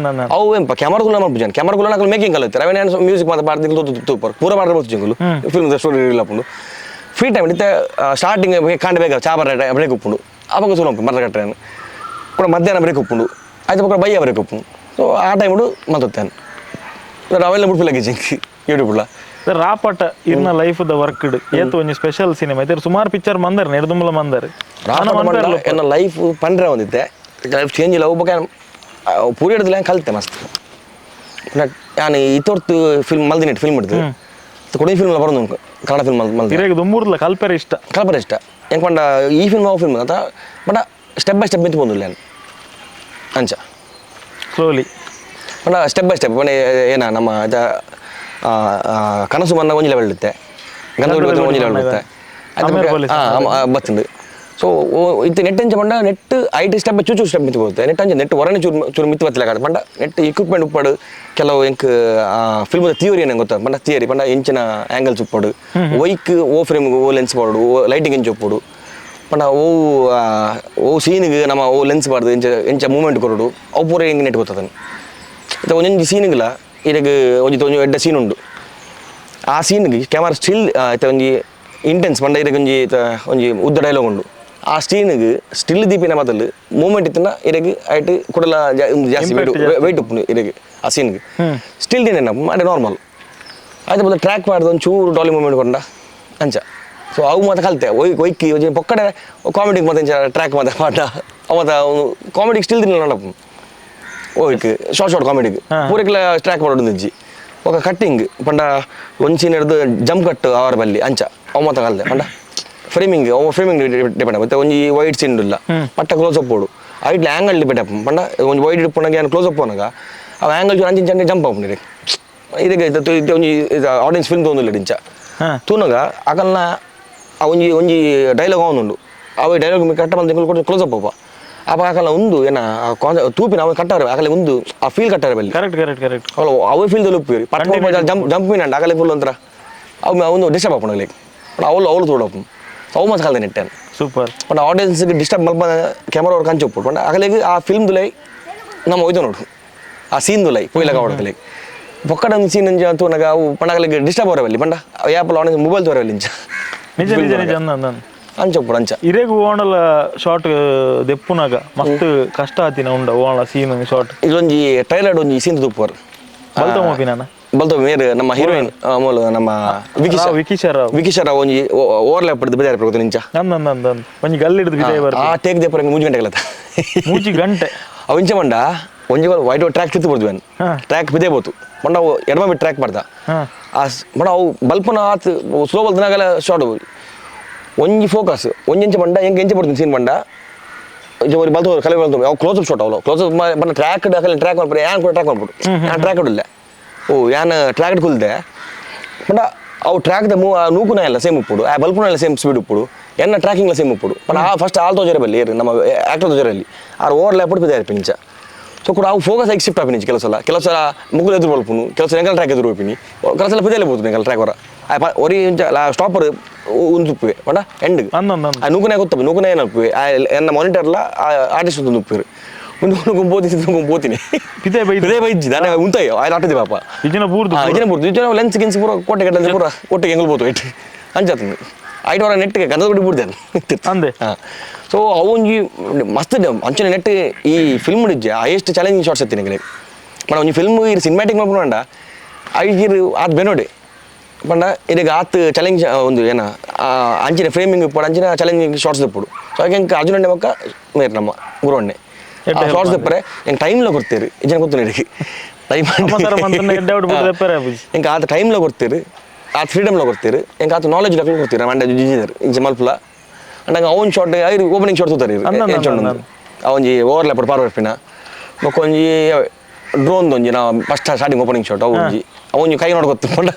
ಅವು ಎಂಪ ಕ್ಯಾಮರಾಗುಲ್ಲ ಮಾಡ್ಬಿಜಾನ್ ಕ್ಯಾಮರಾಗುಲ್ಲ ನಾಕಲ್ ಮೇಕಿಂಗ್ ಕಲಿತಾರೆ ಅವೇನು ಮ್ಯೂಸಿಕ್ ಮಾತ್ರ ಬಾರ್ದಿಂಗ್ ತೂಪರ್ ಪೂರ ಮಾಡ್ಬೋದು ಜಿಂಗುಲು ಫಿಲ್ಮ್ ಸ್ಟೋರಿ ಇಲ್ಲಪ್ಪುಂಡು ಫ್ರೀ ಟೈಮ್ ನಿಂತೆ ಸ್ಟಾರ್ಟಿಂಗ್ ಕಾಂಡ ಬೇಗ ಚಾಬರ್ ಬ್ರೇಕ್ ಉಪ್ಪುಂಡು ಅವಾಗ ಸುಲ ಮರ ಕಟ್ಟೇನು ಕೂಡ ಮಧ್ಯಾಹ್ನ ಬ್ರೇಕ್ ಉಪ್ಪುಂಡು ಆಯ್ತು ಪಕ್ಕ ಬಯ್ಯ ಬ್ರೇಕ್ ಉಪ್ಪುಂಡು ಸೊ ಆ ಟೈಮ್ ಮತ್ತೊತ್ತೇನು ಅವೆಲ್ಲ ಬಿಡ್ಪಿಲ್ಲ ಜಿಂಕಿ ಯೂಟ್ಯೂಬ್ಲ ರಾಪಟ ಇರ್ನ ಲೈಫ್ದ ವರ್ಕ್ ಏತು ಒಂಜಿ ಸ್ಪೆಷಲ್ ಸಿನಿಮಾ ಇದ್ರ ಸುಮಾರು ಪಿಕ್ಚರ್ ಮಂದರ್ ನೆಡ್ದುಂಬಲ ಮಂದರ್ ಎನ್ನ ಲೈಫ್ ಪಂಡ್ರೆ ಒಂದಿತ್ತೆ ಲೈಫ್ ಚೇಂಜ್ ಇಲ್ಲ ಒಬ್ಬ ಪೂರಿ ಹಿಡಿದಿಲ್ಲ ಕಲಿತೆ ಮಸ್ತ್ ನಾನು ಇತ್ತೊರ್ತು ಫಿಲ್ಮ್ ಮಲ್ದಿನ ಫಿಲ್ಮ್ ಹಿಡಿದು ಕೊಡಿ ಫಿಲ್ಮ್ ಬರೋದು ಕನ್ನಡ ಫಿಲ್ಮ್ ಮಲ್ದಿ ದುಂಬೂರ್ಲ ಕಲ್ಪರೆ ಇಷ್ಟ ಹೆಂಗೆ ಪಂಡ ಈ ಫಿಲ್ಮ್ ಆ ಫಿಲ್ಮ್ ಅಂತ ಬಟ್ ಸ್ಟೆಪ್ ಬೈ ಸ್ಟೆಪ್ ನಿಂತು ಬಂದಿಲ್ಲ ನಾನು ಅಂಚ ಸ್ಲೋಲಿ ಪಂಡ ಸ್ಟೆಪ್ ಬೈ ಸ್ಟೆಪ್ ಪಂಡ ಏನ ನಮ್ಮ ಕನಸು ಮನ್ನ ಒಂಜಿ ಲೆವೆಲ್ ಇರುತ್ತೆ ಗಂಧಗುಡಿ ಒಂಜಿ ಲೆವೆಲ್ ಇರುತ್ತೆ ಬತ್ತುಂಡು ಸೊ ಇದು ನೆಟ್ ಅಂಚ ಪಂಡ ನೆಟ್ ಐಟಿ ಸ್ಟೆಪ್ ಚೂಚು ಸ್ಟೆಪ್ ಮಿತ್ತು ಬರುತ್ತೆ ನೆಟ್ ಅಂಚ ನೆಟ್ ಹೊರನೆ ಚೂರು ಮಿತ್ತು ಬತ್ತಲ್ಲ ಕಾದು ಪಂಡ ನೆಟ್ ಇಕ್ವಿಪ್ಮೆಂಟ್ ಉಪ್ಪಡು ಕೆಲವು ಎಂಕ್ ಫಿಲ್ಮದ ಥಿಯೋರಿ ಏನಂಗೆ ಗೊತ್ತ ಪಂಡ ಥಿಯರಿ ಪಂಡ ಎಂಚಿನ ಆ್ಯಂಗಲ್ಸ್ ಉಪ್ಪಡು ವೈಕ್ ಓ ಫ್ರೇಮ್ಗೆ ಓ ಲೆನ್ಸ್ ಪಾಡು ಓ ಲೈಟಿಂಗ್ ಎಂಚು ಉಪ್ಪಡು ಪಂಡ ಓ ಸೀನಿಗೆ ನಮ್ಮ ಓ ಲೆನ್ಸ್ ಪಾಡ್ದು ಎಂಚ ಮೂಮೆಂಟ್ ಕೊರಡು ಅವು ಪೂರ ಹೆಂಗೆ ನೆಟ್ ಗೊತ್ತದನ್ನು ಇದು ಒಂದೊಂದು ಸೀನಿಗಿಲ್ಲ ಇದಕ್ಕೆ ಒಂಜಿ ಎಡ್ಡ ಸೀನ್ ಉಂಡು ಆ ಸೀನ್ಗೆ ಕ್ಯಾಮರಾ ಸ್ಟಿಲ್ ಆಯ್ತು ಒಂಜಿ ಇಂಟೆನ್ಸ್ ಪಂಡ ಇದಕ್ಕೆ ಒಂಜಿ ಉದ್ದ ಡೈಲಾಗ್ ಉಂಡು ಆ ಸ್ಟೀನಿಗೆ ಸ್ಟಿಲ್ ದೀಪಿನ ಮೊದಲು ಮೂಮೆಂಟ್ ಇತ್ತಿನ ಇದಕ್ಕೆ ಆಯ್ತು ಕೂಡಲ ಜಾಸ್ತಿ ವೆಯ್ಟ್ ಉಪ್ಪು ಇದಕ್ಕೆ ಆ ಸೀನ್ಗೆ ಸ್ಟಿಲ್ ದಿನ ಅದೇ ನಾರ್ಮಲ್ ಆಯ್ತು ಮೊದಲು ಟ್ರ್ಯಾಕ್ ಮಾಡಿದ ಒಂದು ಚೂರು ಡಾಲಿ ಮೂಮೆಂಟ್ ಕೊಂಡ ಅಂಚ ಸೊ ಅವು ಮತ್ತೆ ಕಲಿತೆ ಒಯ್ಕಿ ಪೊಕ್ಕಡೆ ಕಾಮಿಡಿಗೆ ಮತ್ತೆ ಟ್ರ್ಯಾಕ್ ಮತ್ತೆ ಪಾಠ ಅವತ್ತು ಕಾಮಿಡಿಗೆ ಸ್ಟಿಲ್ ದಿನ ನೋಡಪ್ಪ ಓಯ್ಕ್ ಶಾರ್ಟ್ ಕಾಮಿಡಿಗೆ ಪೂರಕ್ಕೆಲ್ಲ ಟ್ರ್ಯಾಕ್ ಮಾಡೋದು ನಿಜ್ಜಿ ఒక ಕಟ್ಟಿಂಗ್ ಪಂಡ ಒಂದು ಸೀನ್ ಹಿಡಿದು ಜಂಪ್ ಕಟ್ ಅವರ ಬಲ್ಲಿ ಅಂಚ ಅವ ಮತ್ತೆ ಕಲಿತೆ ಪಂಡ ಫ್ರೇಮಿಂಗ್ ಡಿಪೆಂಡ್ ಮತ್ತೆ ಒಂಜಿ ವೈಡ್ ಸೀನ್ ಇಲ್ಲ ಪಟ್ಟ ಕ್ಲೋಸ್ ಅಪ್ ಓಡು ಐಟ್ಲ ಆಂಗಲ್ ಡಿಪೆಂಡ್ ಅಪ್ಪ ಪಂಡ ಒಂದು ವೈಡ್ ಇಡ್ಪುನಾಗ ಏನು ಕ್ಲೋಸ್ ಅಪ್ ಹೋನಾಗ ಅವ ಆಂಗಲ್ ಅಂಚಿ ಚಂಡೆ ಜಂಪ್ ಆಪುಂಡು ಇದಕ್ಕೆ ಒಂಜಿ ಆಡಿಯನ್ಸ್ ಫಿಲ್ಮ್ ತೊಂದಿಲ್ಲ ಡಿಂಚ ತೂನಾಗ ಅಕಲ್ನ ಒಂಜಿ ಒಂಜಿ ಡೈಲಾಗ್ ಅವನುಂಡು ಅವ ಡೈಲಾಗ್ ಕಟ್ಟ ಬಂದು ಕ್ಲೋಸ್ ಅಪ್ ಅಪ್ಪ ಅಪ್ಪ ಆಕಲ್ಲ ಒಂದು ಏನ ತೂಪಿನ ಅವ ಕಟ್ಟಾರೆ ಆಗಲೇ ಒಂದು ಆ ಫೀಲ್ ಕಟ್ಟಾರೆ ಬಲ್ಲಿ ಕರೆಕ್ಟ್ ಅವ ಫೀಲ್ ತಲುಪಿರಿ ಪಟ್ಟ ಜಂಪ್ ಮೀನಂಡ ಆಗಲೇ ಫುಲ್ ಒಂಥರ ಅವು ಒಂದು ಡಿಸ್ಟರ್ಬ್ ಆಪುಣಲಿ ಅವಳು ತೋಡಪ್ಪು ಅವು ಮಸ್ತ್ ಕಲ್ದೆ ನೆಟ್ಟೆ ಸೂಪರ್ ಬಟ್ ಆಡಿಯನ್ಸ್ಗೆ ಡಿಸ್ಟರ್ಬ್ ಮಲ್ಪ ಕ್ಯಾಮರಾ ಅವ್ರು ಕಂಚು ಒಪ್ಪು ಬಟ್ ಆಗಲಿಗೆ ಆ ಫಿಲ್ಮ್ದುಲೈ ನಮ್ಮ ಹೋಯ್ತು ನೋಡು ಆ ಸೀನ್ದುಲೈ ಪೊಯ್ಲಾಗ ಹೊಡಕಲಿ ಪೊಕ್ಕಡ ಒಂದು ಸೀನ್ ಅಂಜ ಅಂತೂ ನನಗೆ ಅವು ಪಂಡಗಲಿಗೆ ಡಿಸ್ಟರ್ಬ್ ಅವರವಲ್ಲಿ ಪಂಡ ಯಾಪಲ್ಲ ಆಡಿಯನ್ಸ್ ಮೊಬೈಲ್ ತೋರವಲ್ಲಿ ಇಂಚ ನಿಜ ಅಂಚೊಪ್ಪು ಅಂಚ ಇರೇಗು ಓಣಲ ಶಾರ್ಟ್ ದೆಪ್ಪುನಾಗ ಮಸ್ತ್ ಕಷ್ಟ ಆತಿನ ಉಂಡ ಓಣಲ ಸೀನ್ ಶಾರ್ಟ್ ಇದೊಂಜಿ ಟ್ರೈಲರ್ ಒಂಜಿ ಸೀನ್ ತುಪ್ಪರು ಬಲ್ತಮೋಪಿ ನಾನು ಬಲ್ತೋ ಮೇರೆ ನಮ್ಮ ಹೀರೋಯಿನ್ ಮೂಲ ನಮ್ಮ ವಿಕಿಶರ ಒಂಜಿ ಓವರ್ಲ್ಯಾಪ್ ಹಿಡಿದು ಬಿದ್ದಾರೆ ಪ್ರಗತಿ ನಿಂಚ ಒಂಜಿ ಗಲ್ ಹಿಡಿದು ಬಿದೆ ಆ ಟೇಕ್ ದೇಪರ 3 ಗಂಟೆಗಳತ್ತ 3 ಗಂಟೆ ಅವು ಇಂಚ ಮಂಡ ಒಂಜಿ ವೈಟ್ ಟ್ರ್ಯಾಕ್ ತಿತ್ತು ಬರ್ದು ಟ್ರ್ಯಾಕ್ ಬಿದೆ ಬೋತು ಮಂಡ ಅವು ಎಡಮ ಬಿಟ್ಟು ಟ್ರ್ಯಾಕ್ ಮಾಡ್ದ ಮಂಡ ಅವು ಬಲ್ಪನ ಆತು ಸ್ಲೋ ಬಲ್ತನಾಗಲ್ಲ ಶಾರ್ಟ್ ಒಂಜಿ ಫೋಕಸ್ ಒಂಜಿ ಮಂಡ ಎಂಚ ಬರ್ತೀನಿ ಸೀನ್ ಮಂಡ ಒಂದು ಬಲ್ತು ಕಲೆ ಬಲ್ತು ಅವು ಕ್ಲೋಸ್ ಅಪ್ ಶಾಟ್ ಅವಳು ಕ್ಲೋಸ್ ಅಪ್ ಬಂದ ಟ್ರ್ಯಾಕ್ ಟ್ರ್ಯಾಕ್ ಮಾಡ್ಬಿಟ್ಟು ಯಾನ್ ಕೂಡ ಟ್ರ್ಯಾಕ್ ಮಾಡ್ಬಿಟ್ಟು ಯಾನ್ ಟ್ರ್ಯಾಕ್ ಇಲ್ಲ ಓ ಯಾನ್ ಟ್ರ್ಯಾಕ್ ಕುಲ್ದೆ ಬಟ್ ಅವು ಟ್ರ್ಯಾಕ್ದ ನೂಕುನ ಎಲ್ಲ ಸೇಮ್ ಉಪ್ಪುಡು ಆ ಬಲ್ಪುನ ಎಲ್ಲ ಸೇಮ್ ಸ್ಪೀಡ್ ಉಪ್ಪುಡು ಎನ್ನ ಟ್ರ್ಯಾಕಿಂಗ್ ಸೇಮ್ ಉಪ್ಪುಡು ಬಟ್ ಆ ಫಸ್ಟ್ ಆಲ್ ತೋಜರ ಬಲ್ಲಿ ನಮ್ಮ ಆಕ್ಟರ್ ತೋಜರಲ್ಲಿ ಆ ಓವರ್ ಲ್ಯಾಪ್ ಬಿದ್ದಾರೆ ಪಿಂಚ ಸೊ ಕೂಡ ಅವು ಫೋಕಸ್ ಆಗಿ ಶಿಫ್ಟ್ ಆಪಿನಿ ಕೆಲವು ಸಲ ಮುಗುಲು ಎದುರು ಬಲ್ಪುನು ಕೆಲವು ಸಲ ಎಂಗಲ್ ಟ್ರ್ಯಾಕ್ ಎದುರು ಹೋಗ್ತೀನಿ ಕೆಲವು ಸಲ ಬಿದ್ದೆಲ್ಲ ಬೋತು ಎಂಗಲ್ ಟ್ರ್ಯಾಕ್ ಹೊರ ಒರಿ ಸ್ಟಾಪರ್ ಒಂದು ಉಪ್ಪುವೆ ಬಟ್ ಎಂಡ್ ಆ ನೂಕನೇ ಗೊತ್ತಪ್ಪ ನೂಕನೇ ಏನು ಉಪ್ಪುವೆ ಎನ್ನ ಮಾನಿಟರ್ಲ ಆರ್ಟಿಸ್ಟ್ ಒಂದು ಉಪ್ಪಿರು పోతిని ఇదే బైజ్ దాని ఉంటాయి ఆయన అట్టది పాప ఇజన పూర్తి ఇజన లెన్స్ గిన్స్ పూర కోట గడ్డ పూర కోట ఎంగల్ పోతు ఇట్ అంచేతుంది ఐట వర నెట్ గంద కొట్టి పూర్దాను అందే సో ಅವೊಂಜಿ ಮಸ್ತ್ ಅಂಚನೆ ನೆಟ್ ಈ ಫಿಲ್ಮ್ ಇಜ್ಜೆ ಹೈಯೆಸ್ಟ್ ಚಾಲೆಂಜಿಂಗ್ ಶಾರ್ಟ್ಸ್ ಎತ್ತೀನಿ ನಿಮಗೆ మన ಒಂಜಿ ಫಿಲ್ಮ್ ಇರ್ ಸಿನಿಮ್ಯಾಟಿಕ್ ಮಾಡ್ಕೊಂಡ ಐಗಿರ್ ಆತ್ ಬೆನೋಡೆ ಪಂಡ ಇದಕ್ಕೆ ಆತ್ ಚಾಲೆಂಜ್ ಒಂದು ಏನ ಅಂಚಿನ ಫ್ರೇಮಿಂಗ್ ಇಪ್ಪಡು ಅಂಚಿನ ಚಾಲೆಂಜಿಂಗ್ ಶಾರ್ಟ್ಸ್ ಇಪ್ಪಡು ಸೊ ಹಾಗೆ ಅರ್ಜುನ್ ಅಣ್ಣೆ ಪಕ್ಕ ಮೇರೆ ನಮ್ಮ ಗುರುವಣ್ಣೆ ಶಾರ್ಟ್ಸ್ ತೆಪ್ಪರೆ ಹೆಂಗೆ ಟೈಮ್లో ಕೊಡ್ತೀರಿ ಜನ ಗೊತ್ತು ನನಗೆ ಟೈಮ್ ಹೆಂಗೆ ಆತ ಟೈಮ್లో ಕೊಡ್ತೀರಿ ಆತ ಫ್ರೀಡಮ್లో ಕೊಡ್ತೀರಿ ಹೆಂಗೆ ಆತ ನಾಲೆಜ್ ಲೆಕ್ಕ ಕೊಡ್ತೀರಿ ಮಂಡ್ಯ ಜಿಜಿದಾರೆ ಇಂಚ ಮಲ್ಪಲ ಅಂಡಂಗೆ ಅವನ್ ಶಾರ್ಟ್ ಐರು ಓಪನಿಂಗ್ ಶಾರ್ಟ್ ತೂತಾರೆ ಅವೊಂಜಿ ಓವರ್ ಲ್ಯಾಪ್ ಪಾರ್ವರ್ಪಿನ ಮೊಕ್ಕೊಂಜಿ ಡ್ರೋನ್ ಒಂಜಿ ನಾ ಫಸ್ಟ್ ಸ್ಟಾರ್ಟಿಂಗ್ ಓಪನಿಂಗ್ ಶಾರ್ಟ್ ಅವೊಂಜಿ ಅವೊಂಜಿ ಕೈ ನೋಡ್ಕೊತ್ತು ಪಂಡ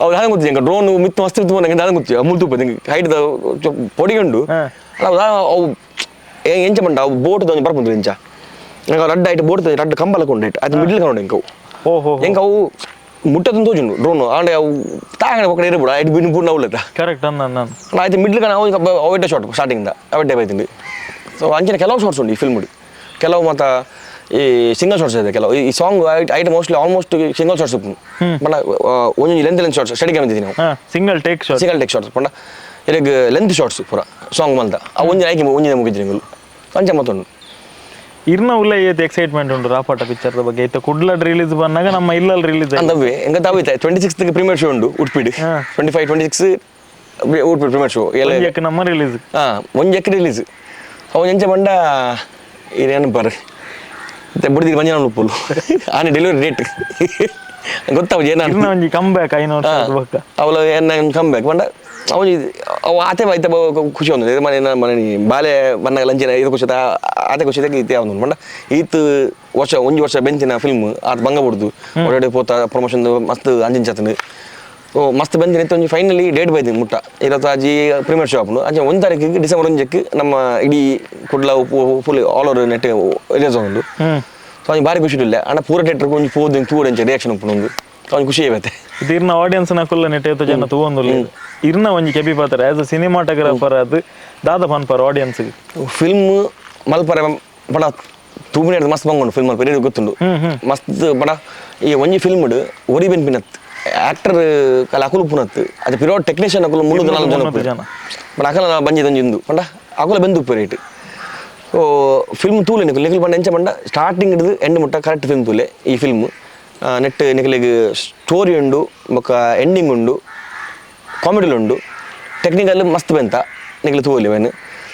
ಅವ್ರು ಹಾಗೆ ಗೊತ್ತಿದೆ ಹೆಂಗೆ ಡ್ರೋನ್ ಮಿತ್ತು ಮಸ್ತ್ ಇತ್ತು ನಂಗೆ ಅದು ಗೊತ್ತಿ ಅಮೂಲ್ ತುಪ್ಪ ಹೈಟ್ದ ಪೊಡಿಗಂಡು ಅವು ಎಂಚ ಮಂಡ ಅವು ಬೋಟ್ ಒಂಜಿ ಬರ್ಬೋದು ಎಂಚ ಹೆಂಗೆ ರಡ್ಡ ಐಟ್ ಬೋಟ್ ರಡ್ಡ ಕಂಬಲ ಕೊಂಡು ಐಟ್ ಅದು ಮಿಡ್ಲ್ ಕೌಂಡು ಹೆಂಗೆ ಅವು ಹೆಂಗೆ ಅವು ಮುಟ್ಟದನ್ನು ತೋಜುಂಡು ಡ್ರೋನ್ ಆಂಡೆ ಅವು ತಾಂಗಡೆ ಒಕ್ಕಡೆ ಇರಬಿಡ ಐಟ್ ಬಿನ್ ಬುಡ್ ನವ್ಲತ್ತ ಕರೆಕ್ಟ್ ಆಯ್ತು ಮಿಡ್ಲ್ ಕಣ ಅವೈಟ ಶಾರ್ಟ್ ಸ್ಟಾರ್ಟಿಂಗ್ದ ಅವೈಟೆ ಬೈತಿಂಡು ಸೊ ಅಂಚಿನ ಕೆಲವು ಶಾರ್ಟ್ಸ್ ಉಂಡು ಈ ಫಿಲ್ಮ್ ಕೆಲವು ಮತ್ತು ಈ ಸಿಂಗಲ್ ಶಾರ್ಟ್ಸ್ ಇದೆ ಕೆಲವು ಈ ಸಾಂಗ್ ಐಟ್ ಮೋಸ್ಟ್ಲಿ ಆಲ್ಮೋಸ್ಟ್ ಸಿಂಗಲ್ ಶಾರ್ಟ್ಸ್ ಪಂಡ ಒಂದೊಂದು ಲೆಂತ್ ಶಾರ್ಟ್ಸ್ ಸ್ಟಡಿ ಬಂದಿದ್ದೀನಿ ನಾವು ಸಿಂಗಲ್ ಟೇಕ್ ಶಾರ್ಟ್ಸ್ ಪಂಡ ಇದಕ್ಕೆ ಲೆಂತ್ ಶಾರ್ಟ್ಸ್ ಪೂರ ಸಾಂಗ್ ಮಂತ ಆ ಒಂಜಿನ ಆಯ್ಕೆ ಒಂಜಿನ ಮುಗಿದ್ರಿ ನೀವು ಅಂಚ ಮತ್ತೊಂದು ಇರ್ನ ಉಲ್ಲ ಏತ್ ಎಕ್ಸೈಟ್ಮೆಂಟ್ ಉಂಟು ರಾಪಾಟ ಪಿಕ್ಚರ್ ಬಗ್ಗೆ ಐತೆ ಕುಡ್ಲಡ್ ರಿಲೀಸ್ ಬಂದಾಗ ನಮ್ಮ ಇಲ್ಲಲ್ಲಿ ರಿಲೀಸ್ ಅಂದವೇ ಹೆಂಗ ತಾವೈತೆ 26th ಪ್ರೀಮಿಯರ್ ಶೋ ಉಂಡು ಉಡ್ಪಿಡಿ 25-26 ಉಡ್ಪಿಡಿ ಪ್ರೀಮಿಯರ್ ಶೋ ಎಲ್ಲ ನಮ್ಮ ರಿಲೀಸ್ ಒಂಜಕ್ಕೆ ರಿಲೀಸ್ ಅವ ಎಂಚ ಬಂಡ ಇರೇನು ಬರ್ರಿ ಮತ್ತೆ ಬುಡ್ದಿಗೆ ಮಂಜನ ಉಪ್ಪುಲು ಆನೆ ಡೆಲಿವರಿ ಡೇಟ್ ಗೊತ್ತಾವ ಏನ ಒಂಜಿ ಕಮ್ಬ್ಯಾಕ್ ಅವಳ ಏನ ಕಮ್ಬ್ಯಾಕ್ ಬಂಡ ಅವು ಆತೆ ಆಯ್ತ ಖುಷಿ ಒಂದು ಮನೆ ಬಾಲೆ ಬನ್ನಾಗ ಲಂಚಿನ ಇದು ಖುಷಿ ಆತೆ ಖುಷಿ ಇತ್ತೆ ಅವನು ಬಂಡ ಈತ್ ವರ್ಷ ಬೆಂಚಿನ ಫಿಲ್ಮ್ ಆತ ಬಂಗ ಬಿಡ್ದು ಹೊರಗಡೆ ಪೋತ ಪ್ರಮೋಷನ್ ಮಸ್ತ್ ಅಂಜಿನ ಚತನು ಓ ಮಸ್ತ್ ಬಂದಿನ ಇತ್ತು ಒಂಜಿ ಫೈನಲಿ ಡೇಟ್ ಬೈದಿನಿ ಮುಟ್ಟ ಇವತ್ತು ಅಜ್ಜಿ ಪ್ರೀಮಿಯರ್ ಶೋ ಆಪನು ಅಂಚೆ 1 ತಾರೀಕಿಗೆ ಡಿಸೆಂಬರ್ 1ಕ್ಕೆ ನಮ್ಮ ಇಡೀ Kudla full all over net release ಉಂಡು ಸೊ ಅವ್ನಿಗೆ ಭಾರಿ ಖುಷಿ ಇಲ್ಲ ಅಣ್ಣ ಪೂರ ಥಿಯೇಟರ್ಗೆ ಒಂಜಿ ಪೋದು ತೂರ ಅಂಚೆ ರಿಯಾಕ್ಷನ್ ಉಪ್ಪು ಒಂದು ಅವ್ನಿಗೆ ಖುಷಿ ಆಗುತ್ತೆ ಇದು ಇರ್ನ ಆಡಿಯನ್ಸ್ ನಕುಲ್ಲ ನೆಟ್ಟೆತ್ತು ಜನ ತಗೊಂಡು ಇರ್ನ ಒಂಜಿ ಕೆಪಿ ಪಾತ್ರ ಆಸ್ ಅ ಸಿನಿಮಾಟೋಗ್ರಾಫರ್ ಅದು ದಾದ ಪನ್ಪರ್ ಆಡಿಯನ್ಸ್ಗೆ ಫಿಲ್ಮ್ ಮಲ್ಪರ ಬಡ ತೂಮಿನ ಮಸ್ತ್ ಬಂಗೊಂಡು ಫಿಲ್ಮ್ ಮಲ್ಪ ಗೊತ್ತುಂಡು ಮಸ್ತ್ ಬಡ ಈ ಒಂಜಿ ಫಿಲ್ಮ್ ಒರಿ ಬೆನ್ ಪಿನತ್ ಆಕ್ಟರ್ ಕಲ ಅಕುಲು ಪುನತ್ ಅದು ಪಿರೋ ಟೆಕ್ನಿಷಿಯನ್ ಅಕುಲು 3-4 ಜನ ಬಡ ಅಕಲ ಬಂಜಿದಂಜಿಂದು ಪಂಡ ಅಕುಲ ಬೆಂದು ಉಪ್ಪು ರೇಟ್ ಸೊ ಫಿಲ್ಮ್ ತೂಲೆ ನಿಖಿಲ್ ಪಂಡ ಎಂಚ ಪಂಡ ಸ್ಟಾರ್ಟಿಂಗ್ ಹಿಡಿದು ಎಂಡ್ ಮುಟ್ಟ ಕರೆಕ್ಟ್ ಫಿಲ್ಮ್ ತೂಲೆ ಈ ಫಿಲ್ಮ್ ನೆಟ್ ನಿಖಿಲಿಗೆ ಸ್ಟೋರಿ ಉಂಡು ಬೊಕ್ಕ ಎಂಡಿಂಗ್ ಉಂಡು ಕಾಮಿಡಿಲ್ ಉಂಡು ಟೆಕ್ನಿಕಲ್ ಮಸ್ತ್ ಬೆಂತ ನಿಖಿಲ್ ತೂಲಿ ವೇನು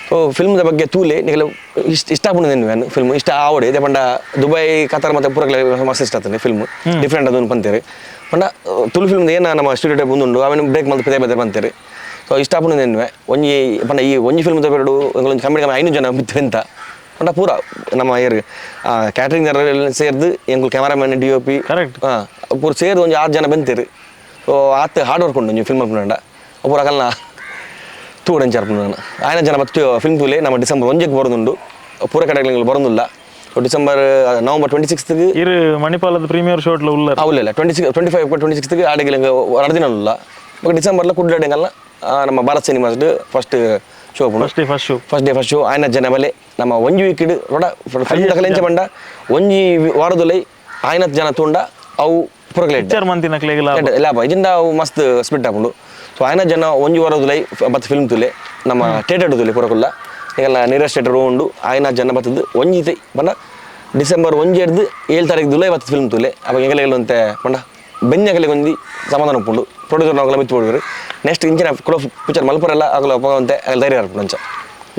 ಸೊ ಫಿಲ್ಮ್ದ ಬಗ್ಗೆ ತೂಲೆ ನಿಖಿಲ್ ಇಷ್ಟಪಡುದೇನು ವೇನು ಫಿಲ್ಮ್ ಇಷ್ಟ ಆವಡೆ ಇದೇ ಪಂಡ ದುಬೈ ಕತಾರ್ ಮತ್ತು ಪೂರಕ್ಲೆ ಮಸ್ತ್ ಇಷ್ಟ ಆಗ್ತದೆ ಫಿಲ್ಮ್ ಡಿಫ್ರೆಂಟ್ ಅದೊಂದು ಬಂತೇರಿ ಪಂಡ ತುಳು ಫಿಲ್ಮ್ದು ಏನು ನಮ್ಮ ಸ್ಟುಡಿಯೋ ಟೈಪ್ ಉಂಡು ಅವನು ಬ್ರೇಕ್ ಮಲ್ತು ಪದೇ ಬಂತೇರಿ ಸೊ ಇಷ್ಟ ಆಪುಂಡು ಎನ್ನುವೆ ಒಂಜಿ ಪಂಡ ಈ ಒಂಜಿ ಫಿಲ್ಮ್ ತಪೆರಡು ಒಂಜಿ ಕಮ್ಮಿ 500 ಜನ ಬಿತ್ತು ಎಂತ ಪಂಡ ಪೂರ ನಮ್ಮ ಏರ್ ಕ್ಯಾಟ್ರಿಂಗ್ ಸೇರ್ದು ಎಂಕುಲು ಕ್ಯಾಮರಾಮನ್ DOP ಕರೆಕ್ಟ್ ಪೂರ ಸೇರ್ದು ಒಂಜಿ 6 ಜನ ಬಂತೇರು ಸೊ ಆತ ಹಾರ್ಡ್ ವರ್ಕ್ ಉಂಡು ಒಂಜಿ ಫಿಲ್ಮ್ ಅಪ್ಪಿನಂಡ ಪೂರ ಕಲ್ನ ತೂಡಂಚಾರ್ಪುಂಡು ನಾನು ಆಯ್ನ ಜನ ಮತ್ತು ಫಿಲ್ಮ್ ತೂಲೆ ನಮ್ಮ ಡಿಸೆಂಬರ್ 1ಕ್ಕೆ ಬರೋದುಂಡು ಪೂರ ಕಡೆಗಳು ಬರೋದಿಲ್ಲ ಡಿಸೆಂಬರ್ ನವಂಬರ್ 26ಗೆ ಇರು ಮಣಿಪಾಲದ ಪ್ರೀಮಿಯರ್ ಶೋಟ್ಲ ಉಲ್ಲ ಅವಲ್ಲ 25-26ಗೆ ಆಡೆಗೆ ಎರಡು ದಿನ ಉಲ್ಲ ಡಿಸೆಂಬರ್ಲ ಕುಡ್ಲಾಡೆಂಗಲ್ಲ ನಮ್ಮ Bharat cinemas first show first day first show ಆಯ್ನ ಜನ ಬಲೆ ನಮ್ಮ ಒಂಜಿ ವೀಕಿಡ್ ರೋಡ ಎಂಚ ಬಂಡ ಒಂಜಿ ವಾರದಲ್ಲಿ ಆಯ್ನ ಜನ ತುಂಡ ಅವು ಪುರಕ್ಲೇಟ್ ಇಲ್ಲ ಇದಿಂದ ಅವು ಮಸ್ತ್ ಸ್ಪಿಟ್ ಹಾಕೊಂಡು ಸೊ ಆಯ್ನ ಜನ ಒಂಜಿ ವಾರದಲ್ಲಿ ಮತ್ತೆ ಫಿಲ್ಮ್ ತುಲೆ ನಮ್ಮ ಥಿಯೇಟರ್ ತುಲೆ ಪುರಕುಲ್ಲ ಈಗೆಲ್ಲ ನೀರಜ್ ಥಿಯೇಟರ್ ಉಂಡು ಆಯ್ನ ಜನ ಬರ್ತದ್ದು ಒಂಜಿ ಬಂಡ ಡಿಸೆಂಬರ್ 1 7 ತಾರೀಕು ದುಲೈ ಬತ್ತು ಫಿಲ್ಮ್ ತುಲೆ ಅವಾಗ ಎಂಗಲೆಗಳು ಅಂತೆ ಬಂಡ ಬೆನ್ನಗಲಿಗೆ ಒಂದಿ ಸಮಾಧಾನ ಉಪ್ಪುಂಡು ಪ್ರೊಡ್ಯೂಸರ್ ನಾವೆಲ್ಲ ಮಿತ್ತು ಹೋಡಿದ್ರು ನೆಕ್ಸ್ಟ್ ಇಂಚಿನ ಕೂಡ ಪಿಕ್ಚರ್ ಮಲ್ಪರೆಲ್ಲ ಆಗಲ್ಲ ಹೋಗಂತೆ ಆಗಲ್ಲ ಧೈರ್ಯ ಇರ್ಪು ನಂಚ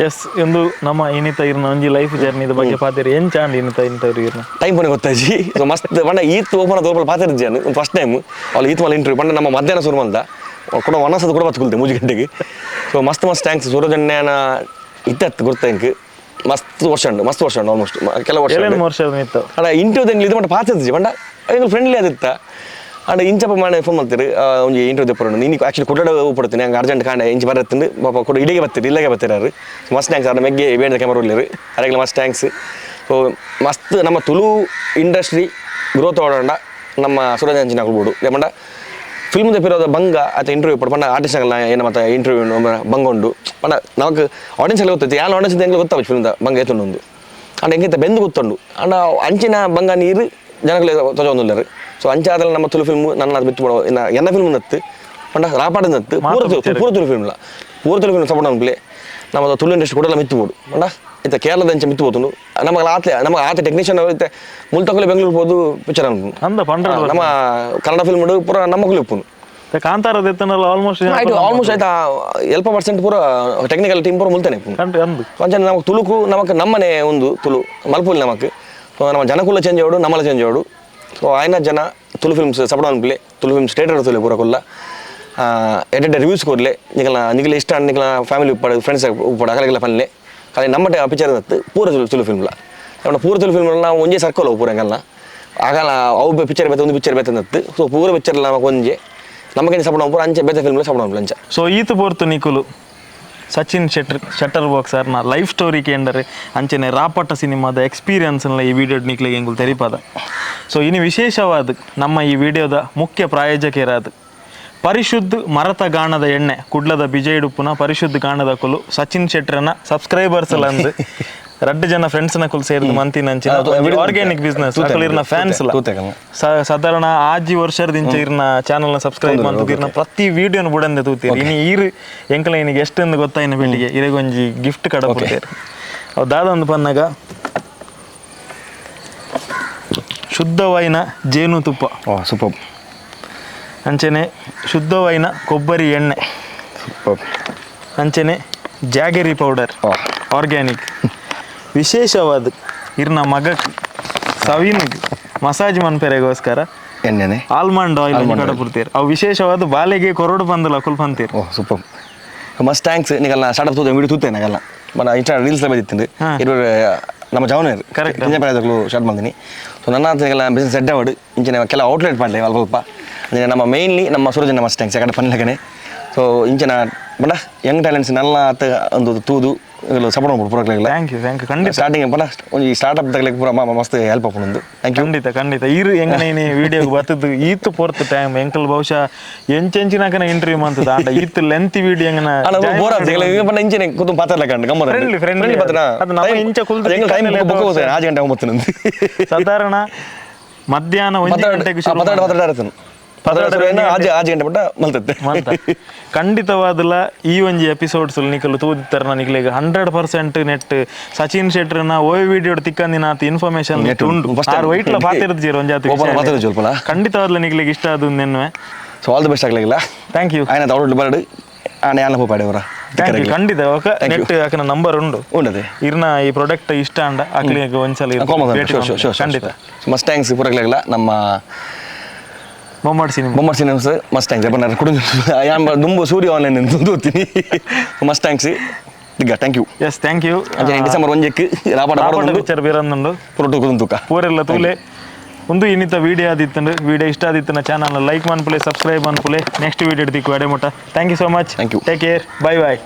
ಎಸ್ ಎಂದು ನಮ್ಮ ಇನ್ನಿತ ಇರ್ನ ಒಂಜಿ ಲೈಫ್ ಜರ್ನಿದ ಬಗ್ಗೆ ಪಾತಿರಿ ಏನ್ ಚಾಂಡ್ ಇನ್ನಿತ ಇರ್ನ ಟೈಮ್ ಪೋನೆ ಗೊತ್ತಾಜಿ ಸೊ ಮಸ್ತ್ ಬಂಡ ಈತ್ ಓಪನ್ ತೋಪಲ್ ಪಾತಿರ್ಜಿ ಒಂದು ಫಸ್ಟ್ ಟೈಮ್ ಅವ್ಳು ಈತ್ ಮಲ್ಲ ಇಂಟರ್ವ್ಯೂ ಬಂಡ ನಮ್ಮ ಮಧ್ಯಾಹ್ನ ಶುರು ಮಂದ ಕೂಡ ಒನಸದ ಕೂಡ ಬತ್ಕೊಳ್ತೆ 3 ಗಂಟೆಗೆ ಸೊ ಮಸ್ತ್ ಥ್ಯಾಂಕ್ಸ್ ಸೂರಜಣ್ಣನ ಇತ್ತತ್ತು ಗುರ್ತ ಮಸ್ತ್ ವರ್ಷ ಉಂಡು ಆಲ್ಮೋಸ್ಟ್ ಕೆಲವು ವರ್ಷ ಅಣ್ಣ ಇಂಟರ್ವ್ಯೂ ಇದು ಮಟ್ಟ ಪಾತಿರ್ಜಿ ಬಂಡ ಎಂಗಳು ಫ್ರೆಂಡ್ಲಿ ಆದಿತ್ತ ಅಣ್ಣ ಇಂಚಪ್ಪ ಮಾಡಿ ಫೋನ್ ಮಾಡ್ತೀರಿ ಒಂದು ಇಂಟರ್ವ್ಯೂ ಪರೋಣ ನೀನು ಆ್ಯಕ್ಚುಲಿ ಕೊಟ್ಟಾಡ ಹೋಗ್ಬಿಡ್ತೀನಿ ಹಂಗೆ ಅರ್ಜೆಂಟ್ ಕಾಂಡ ಇಂಚು ಬರತ್ತಂದು ಪಾಪ ಕೂಡ ಇಲ್ಲಿಗೆ ಬರ್ತೀರಿ ಮಸ್ತ್ ಥ್ಯಾಂಕ್ಸ್ ಅದ್ರ ಮೆಗ್ಗೆ ಬೇಡ ಕ್ಯಾಮರಾ ಉಳ್ಳರು ಅದಕ್ಕೆ ಮಸ್ತ್ ಥ್ಯಾಂಕ್ಸ್ ಸೊ ಮಸ್ತ್ ನಮ್ಮ ತುಳು ಇಂಡಸ್ಟ್ರಿ ಗ್ರೋತ್ ಆಡೋಣ ನಮ್ಮ ಸೂರಜ್ ಅಂಚಿನ ಹಾಕ್ಬಿಡು ಏಮಂಡ ಫಿಲ್ಮ್ ತಪ್ಪಿರೋದ ಬಂಗ ಅಥವಾ ಇಂಟರ್ವ್ಯೂ ಪಡ ಪಂಡ ಆರ್ಟಿಸ್ಟ್ಗಳ ಏನು ಮತ್ತು ಇಂಟರ್ವ್ಯೂ ಬಂಗ ಉಂಡು ಪಂಡ ನಮಗೆ ಆಡಿಯನ್ಸ್ ಎಲ್ಲ ಗೊತ್ತೈತಿ ಯಾರು ಆಡಿಯನ್ಸ್ ಹೆಂಗೆ ಗೊತ್ತಾವ ಫಿಲ್ಮ್ದ ಬಂಗ ಎತ್ತೊಂದು ಅಂಡ್ ಹೆಂಗೆ ಬೆಂದು ಗೊತ್ತುಂಡು ಅಂಡ್ ಅಂಚಿನ ಬಂಗ ನೀರು ಜನಗಳು ತೊಜೊಂದುಲ್ಲರು ಸೊ ಅಂಚಾದಲ್ಲಿ ನಮ್ಮ ತುಳು ಫಿಲ್ಮ್ ನನ್ನ ಅದು ಬಿತ್ತು ಬಿಡೋ ಎನ್ನ ಫಿಲ್ಮ್ ನತ್ತು ಪಂಡ ರಾಪಾಟ ನತ್ತು ಪೂರ ತುಳು ಫಿಲ್ಮ್ಲ ಪೂರ ತುಳು ಫಿಲ್ಮ್ ಸಪೋರ್ಟ್ ಅನ್ಪ್ಲೆ ನಮ್ಮ ತುಳು ಇಂಡಸ್ಟ್ರಿ ಕೂಡ ಎಲ್ಲ ಮಿತ್ತು ಬೋಡು ಪಂಡ ಇಂಥ ಕೇರಳದ ಅಂಚೆ ಮಿತ್ತು ಹೋತು ನಮಗೆ ಆತ ಟೆಕ್ನಿಷಿಯನ್ ಐತೆ ಮುಲ್ತಕೊಲೆ ಬೆಂಗಳೂರು ಹೋದು ಪಿಕ್ಚರ್ ಅನ್ಕೊಂಡು ನಮ್ಮ ಕನ್ನಡ ಫಿಲ್ಮ್ ಪೂರ ನಮ್ಮಕ್ಕೂ ಉಪ್ಪುನು ಕಾಂತಾರದ ಎತ್ತನಲ್ಲ ಆಲ್ಮೋಸ್ಟ್ ಆಯ್ತಾ ಎಲ್ಪ ಪರ್ಸೆಂಟ್ ಪೂರ ಟೆಕ್ನಿಕಲ್ ಟೀಮ್ ಪೂರ ಮುಲ್ತಾನೆ ಅಂಚನೆ ನಮಗೆ ತುಳುಕು ನಮಗೆ ನಮ್ಮನೆ ಒಂದು ತುಳು ಮಲ್ಪುಲ್ ನಮಗೆ ಸೊ ನಮ್ಮ ಜನಕುಲ್ಲ ಚೇಂಜ್ ಆಗೋಡು ನಮ್ಮಲ್ಲ ಚೇಂಜ್ ಆಗೋಡು ಸೊ ಆಯ್ನ ಜನ ತುಳು ಫಿಲ್ಮ್ಸ್ ಸಪೋರ್ಟ್ ಅನ್ಪ್ಲೆ ತುಳು ಫಿಲ್ಮ್ಸ್ ಥಿಯೇಟರ್ ತುಲೆ ಪೂರ ಕೊಲ್ಲ ಎಡೆಡ್ ರಿವ್ಯೂಸ್ ಕೊಡಲೆ ನಿಗಲ ಇಷ್ಟ ನಿಗಲ ಫ್ಯಾಮಿಲಿ ಉಪ್ಪಾಡು ಫ್ರೆಂಡ್ಸ್ ಉಪ್ಪಾಡು ಅಗಲೆಲ್ಲ ಪನ್ಲೆ ಖಾಲಿ ನಮ್ಮ ಪಿಕ್ಚರ್ ನತ್ತು ಪೂರ ತುಳು ಫಿಲ್ಮ್ಲ ಪೂರ ತುಳು ಫಿಲ್ಮ್ ನಾವು ಒಂಜೇ ಸರ್ಕಲ್ ಪೂರ ಹಂಗಲ್ಲ ಆಗಲ್ಲ ಅವು ಪಿಕ್ಚರ್ ಬೇತ ಒಂದು ಪಿಕ್ಚರ್ ಬೇತ ನತ್ತು ಸೊ ಪೂರ ಪಿಕ್ಚರ್ ನಮಗೆ ಒಂಜೆ ನಮಗೆ ಸಪೋರ್ಟ್ ಪೂರ ಅಂಚೆ ಬೇತ ಫಿಲ್ಮ್ ಸಪೋರ್ಟ್ ಅಂಚ ಸೊ ಈತ ಪೋರ್ತು ನಿಕುಲು ಸಚಿನ್ ಶಟರ್ ಬಾಕ್ಸ್ ಸರ್ನ ಲೈಫ್ ಸ್ಟೋರಿ ಕೇಂದರೆ ಅಂಚನೆ ರಾಪಟ ಸಿನಿಮಾದ ಎಕ್ಸ್ಪೀರಿಯನ್ಸ್ನ ಈ ವಿಡಿಯೋ ನಿಕ್ಲಿಗೆ ಎಂಗುಲು ತೆರಿಪಾದ ಸೊ ಇನ್ನು ವಿಶೇಷವಾದ ನಮ್ಮ ಈ ವಿಡಿಯೋದ ಮುಖ್ಯ ಪ್ರಾಯೋಜಕರಾದ ಪರಿಶುದ್ಧ ಮರತ ಗಾಣದ ಎಣ್ಣೆ ಕುಡ್ಲದ ಬಿಜೈ ಡುಪ್ಪುನ ಪರಿಶುದ್ಧ ಗಾಣದ ಕುಲು ಸಚಿನ್ ಶೆಟ್ರನ ಸಬ್ಸ್ಕ್ರೈಬರ್ಸ್ ಎಲ್ಲ ಅಂದು 2 ಜನ ಫ್ರೆಂಡ್ಸ್ನ ಕುಲ್ ಸೇರಿದ ಮಂತಿನಂಚಿನ ಆರ್ಗ್ಯಾನಿಕ್ ಬಿಸ್ನೆಸ್ ಅಕಲಿರ್ನ ಫ್ಯಾನ್ಸ್ ಸಾಧಾರಣ ಆಜಿ ವರ್ಷದಿಂದ ಇರ್ನ ಚಾನಲ್ನ ಸಬ್ಸ್ಕ್ರೈಬ್ ಮಾಡ್ತಿರ್ನ ಪ್ರತಿ ವಿಡಿಯೋನ ಬುಡಂದೆ ತೂತೀರಿ ಇನ್ನು ಈರು ಎಂಕಲ ಇನಿಗೆ ಎಷ್ಟೊಂದು ಗೊತ್ತಾಯಿನ ಬೆಟ್ಟಿಗೆ ಇರಗೊಂಜಿ ಗಿಫ್ಟ್ ಕಡಪಡ್ತೀರಿ ಅವು ದಾದೊಂದು ಪನ್ನಾಗ ಶುದ್ಧವಾಯಿನ ಜೇನುತುಪ್ಪ ಸೂಪರ್ ಅಂಚನೆ ಶುದ್ಧವಾಯಿನ ಕೊಬ್ಬರಿ ಎಣ್ಣೆ ಅಂಚನೆ ಜಾಗೆರಿ ಪೌಡರ್ ಆರ್ಗ್ಯಾನಿಕ್ ವಿಶೇಷವಾದ ಇರ್ನ ಮಗಕ್ಕೆ ಸವಿನಿಗೆ ಮಸಾಜ್ ಮನ್ಪೆರೆಗೋಸ್ಕರ ಎಣ್ಣೆನೆ ಆಲ್ಮಂಡ್ ಆಯಿಲ್ ಕಡಪುರ್ತೀರಿ ಅವು ವಿಶೇಷವಾದ ಬಾಲೆಗೆ ಕೊರಡು ಬಂದಲ್ಲ ಕುಲ್ ಬಂತೀರಿ ಸೂಪರ್ ಮಸ್ತ್ ಥ್ಯಾಂಕ್ಸ್ ನೀಗಲ್ಲ ಸ್ಟಾರ್ಟ್ ತೂತೆ ವಿಡಿಯೋ ತೂತೆ ನಾಗಲ್ಲ మన ಇನ್ಸ್ಟಾ ರೀಲ್ಸ್ ಬಂದಿತ್ತು ನಮ್ಮ ಜವನರು ಕರೆಕ್ಟ್ ಇಂಜೆ ಪ್ರೈಸ್ಗಳು ಸ್ಟಾರ್ಟ್ ಮಾಡ್ತೀನಿ ಸೊ ನನ್ನ ಹತ್ರ ಬಿಸ್ನೆಸ್ ಸೆಟ್ ಆಗೋದು ಇಂಚಿನ ಕೆಲ ಔಟ್ಲೆಟ್ ಮಾಡಲಿ ಸ್ವಲ್ಪ ನಮ್ಮ ಮೇನ್ಲಿ ನಮ್ಮ ಸೂರಜನ ಮಸ್ತ್ ಥ್ಯಾಂಕ್ಸ್ ಯಾಕಂದ್ರೆ ಪನ್ನಲಗನೆ ಸೊ ಇಂಚಿನ ಬಡ ಯಂಗ್ ಟ್ಯಾಲೆಂಟ್ಸ್ ನೆಲ್ಲ ಅತ್ತ ಒಂದು ತೂದು ಸಪೋರ್ಟ್ ಮಾಡ್ಬೋದು ಪೂರಕ್ಲಾಗಲ್ಲ ಥ್ಯಾಂಕ್ ಯು ಖಂಡಿತ ಸ್ಟಾರ್ಟಿಂಗ್ ಬಡ ಒಂದು ಸ್ಟಾರ್ಟ್ಅಪ್ ತಗಲಿಕ್ಕೆ ಪೂರ ಮಸ್ತ್ ಹೆಲ್ಪ್ ಆಗ್ಬೋದು ಖಂಡಿತ ಇರು ಹೆಂಗನೇ ವಿಡಿಯೋಗೆ ಬರ್ತದ್ದು ಈತು ಪೋರ್ತ್ ಟೈಮ್ ಎಂಕಲ್ ಬಹುಶಃ ಎಂಚಿನಾಕನ ಇಂಟರ್ವ್ಯೂ ಮಾಡ್ತದ ಆಟ ಈತು ಲೆಂತ್ ವಿಡಿಯೋ ಹೆಂಗನ ಬೋರ್ ಆಗ್ತದೆ ಇಂಚಿನ ಕೂತು ಪಾತ್ರಲಕ್ಕಂಡು ಗಮ್ಮತ್ ಫ್ರೆಂಡ್ಲಿ ಅದು ನಮ್ಮ ಇಂಚ ಕುಲ್ತು 6 ಗಂಟೆ ಹೋಗ್ತೀನಿ ಸಾಧಾರಣ ಮಧ್ಯಾಹ್ನ 1 ಗಂಟೆಗೆ ಖಂಡಿತವಾದಲ್ಲ ಈ ಒಂಜಿ ಎಪಿಸೋಡ್ಸ್ ನಿಕಲು ತೂದಿತ್ತಾರ ನಿಕ್ಲಿಗೆ 100% ನೆಟ್ ಸಚಿನ್ ಶೆಟ್ರನ ಓಯ್ ವಿಡಿಯೋ ತಿಕ್ಕಂದಿನ ಇನ್ಫಾರ್ಮೇಶನ್ ಉಂಟು ವೈಟ್ಲ ಪಾತಿರ್ತೀರ ಒಂಜಾತಿ ಖಂಡಿತವಾದ್ಲ ನಿಕ್ಲಿಗೆ ಇಷ್ಟ ಅದು ನೆನ್ವೆ ಸೊ ಆಲ್ ದಿ ಬೆಸ್ಟ್ ಆಗ್ಲಿಲ್ಲ ಥ್ಯಾಂಕ್ ಯು ಆಯ್ನ ಔಟ್ ಬರ್ಡ್ ಆನೆ ಯಾನ ಹೋಪಾಡೆ ಅವರ ಖಂಡಿತ ನೆಟ್ ಆಕನ ನಂಬರ್ ಉಂಡು ಉಂಡದೆ ಇರ್ನ ಈ ಪ್ರಾಡಕ್ಟ್ ಇಷ್ಟ ಅಂಡ ಆಕ್ಲಿಗೆ ಒಂದ್ಸಲ ಖಂಡಿತ ಮಸ್ತ್ ಥ್ಯಾಂಕ್ಸ್ ಪೂರಕ್ಲಾಗಲ್ಲ ನಮ್ಮ ಬೊಂಬಾಟ್ ಸಿನಿಮಾಸ್ ಮಸ್ತ್ ಥ್ಯಾಂಕ್ಸ್ ಬನ್ನಾರ ಕುಡು ಯಾನ್ ದುಂಬು ಸೂರ್ಯ ಆನ್ಲೈನ್ ತೂತೀನಿ ಮಸ್ತ್ ಥ್ಯಾಂಕ್ಸ್ ಈಗ thank you yes thank you December 1ಕ್ಕೆ ರಾಪಟ ಪಿಕ್ಚರ್ ಬೇರೊಂದು ಪುರೋಟು ಕುಂತುಕ ಪೂರೆಲ್ಲ ತೂಲೆ ಒಂದು ಇನ್ನಿತ ವಿಡಿಯೋ ಆದಿತ್ತು ವಿಡಿಯೋ ಇಷ್ಟ ಆದಿತ್ತು ಚಾನಲ್ ಲೈಕ್ ಮಾಡ್ಪುಲೆ ಸಬ್ಸ್ಕ್ರೈಬ್ ಮಾಡ್ಪುಲೆ ನೆಕ್ಸ್ಟ್ ವಿಡಿಯೋ ದಿಕ್ಕು ಎಡೆ ಮುಟ್ಟ thank you so much thank you take care bye bye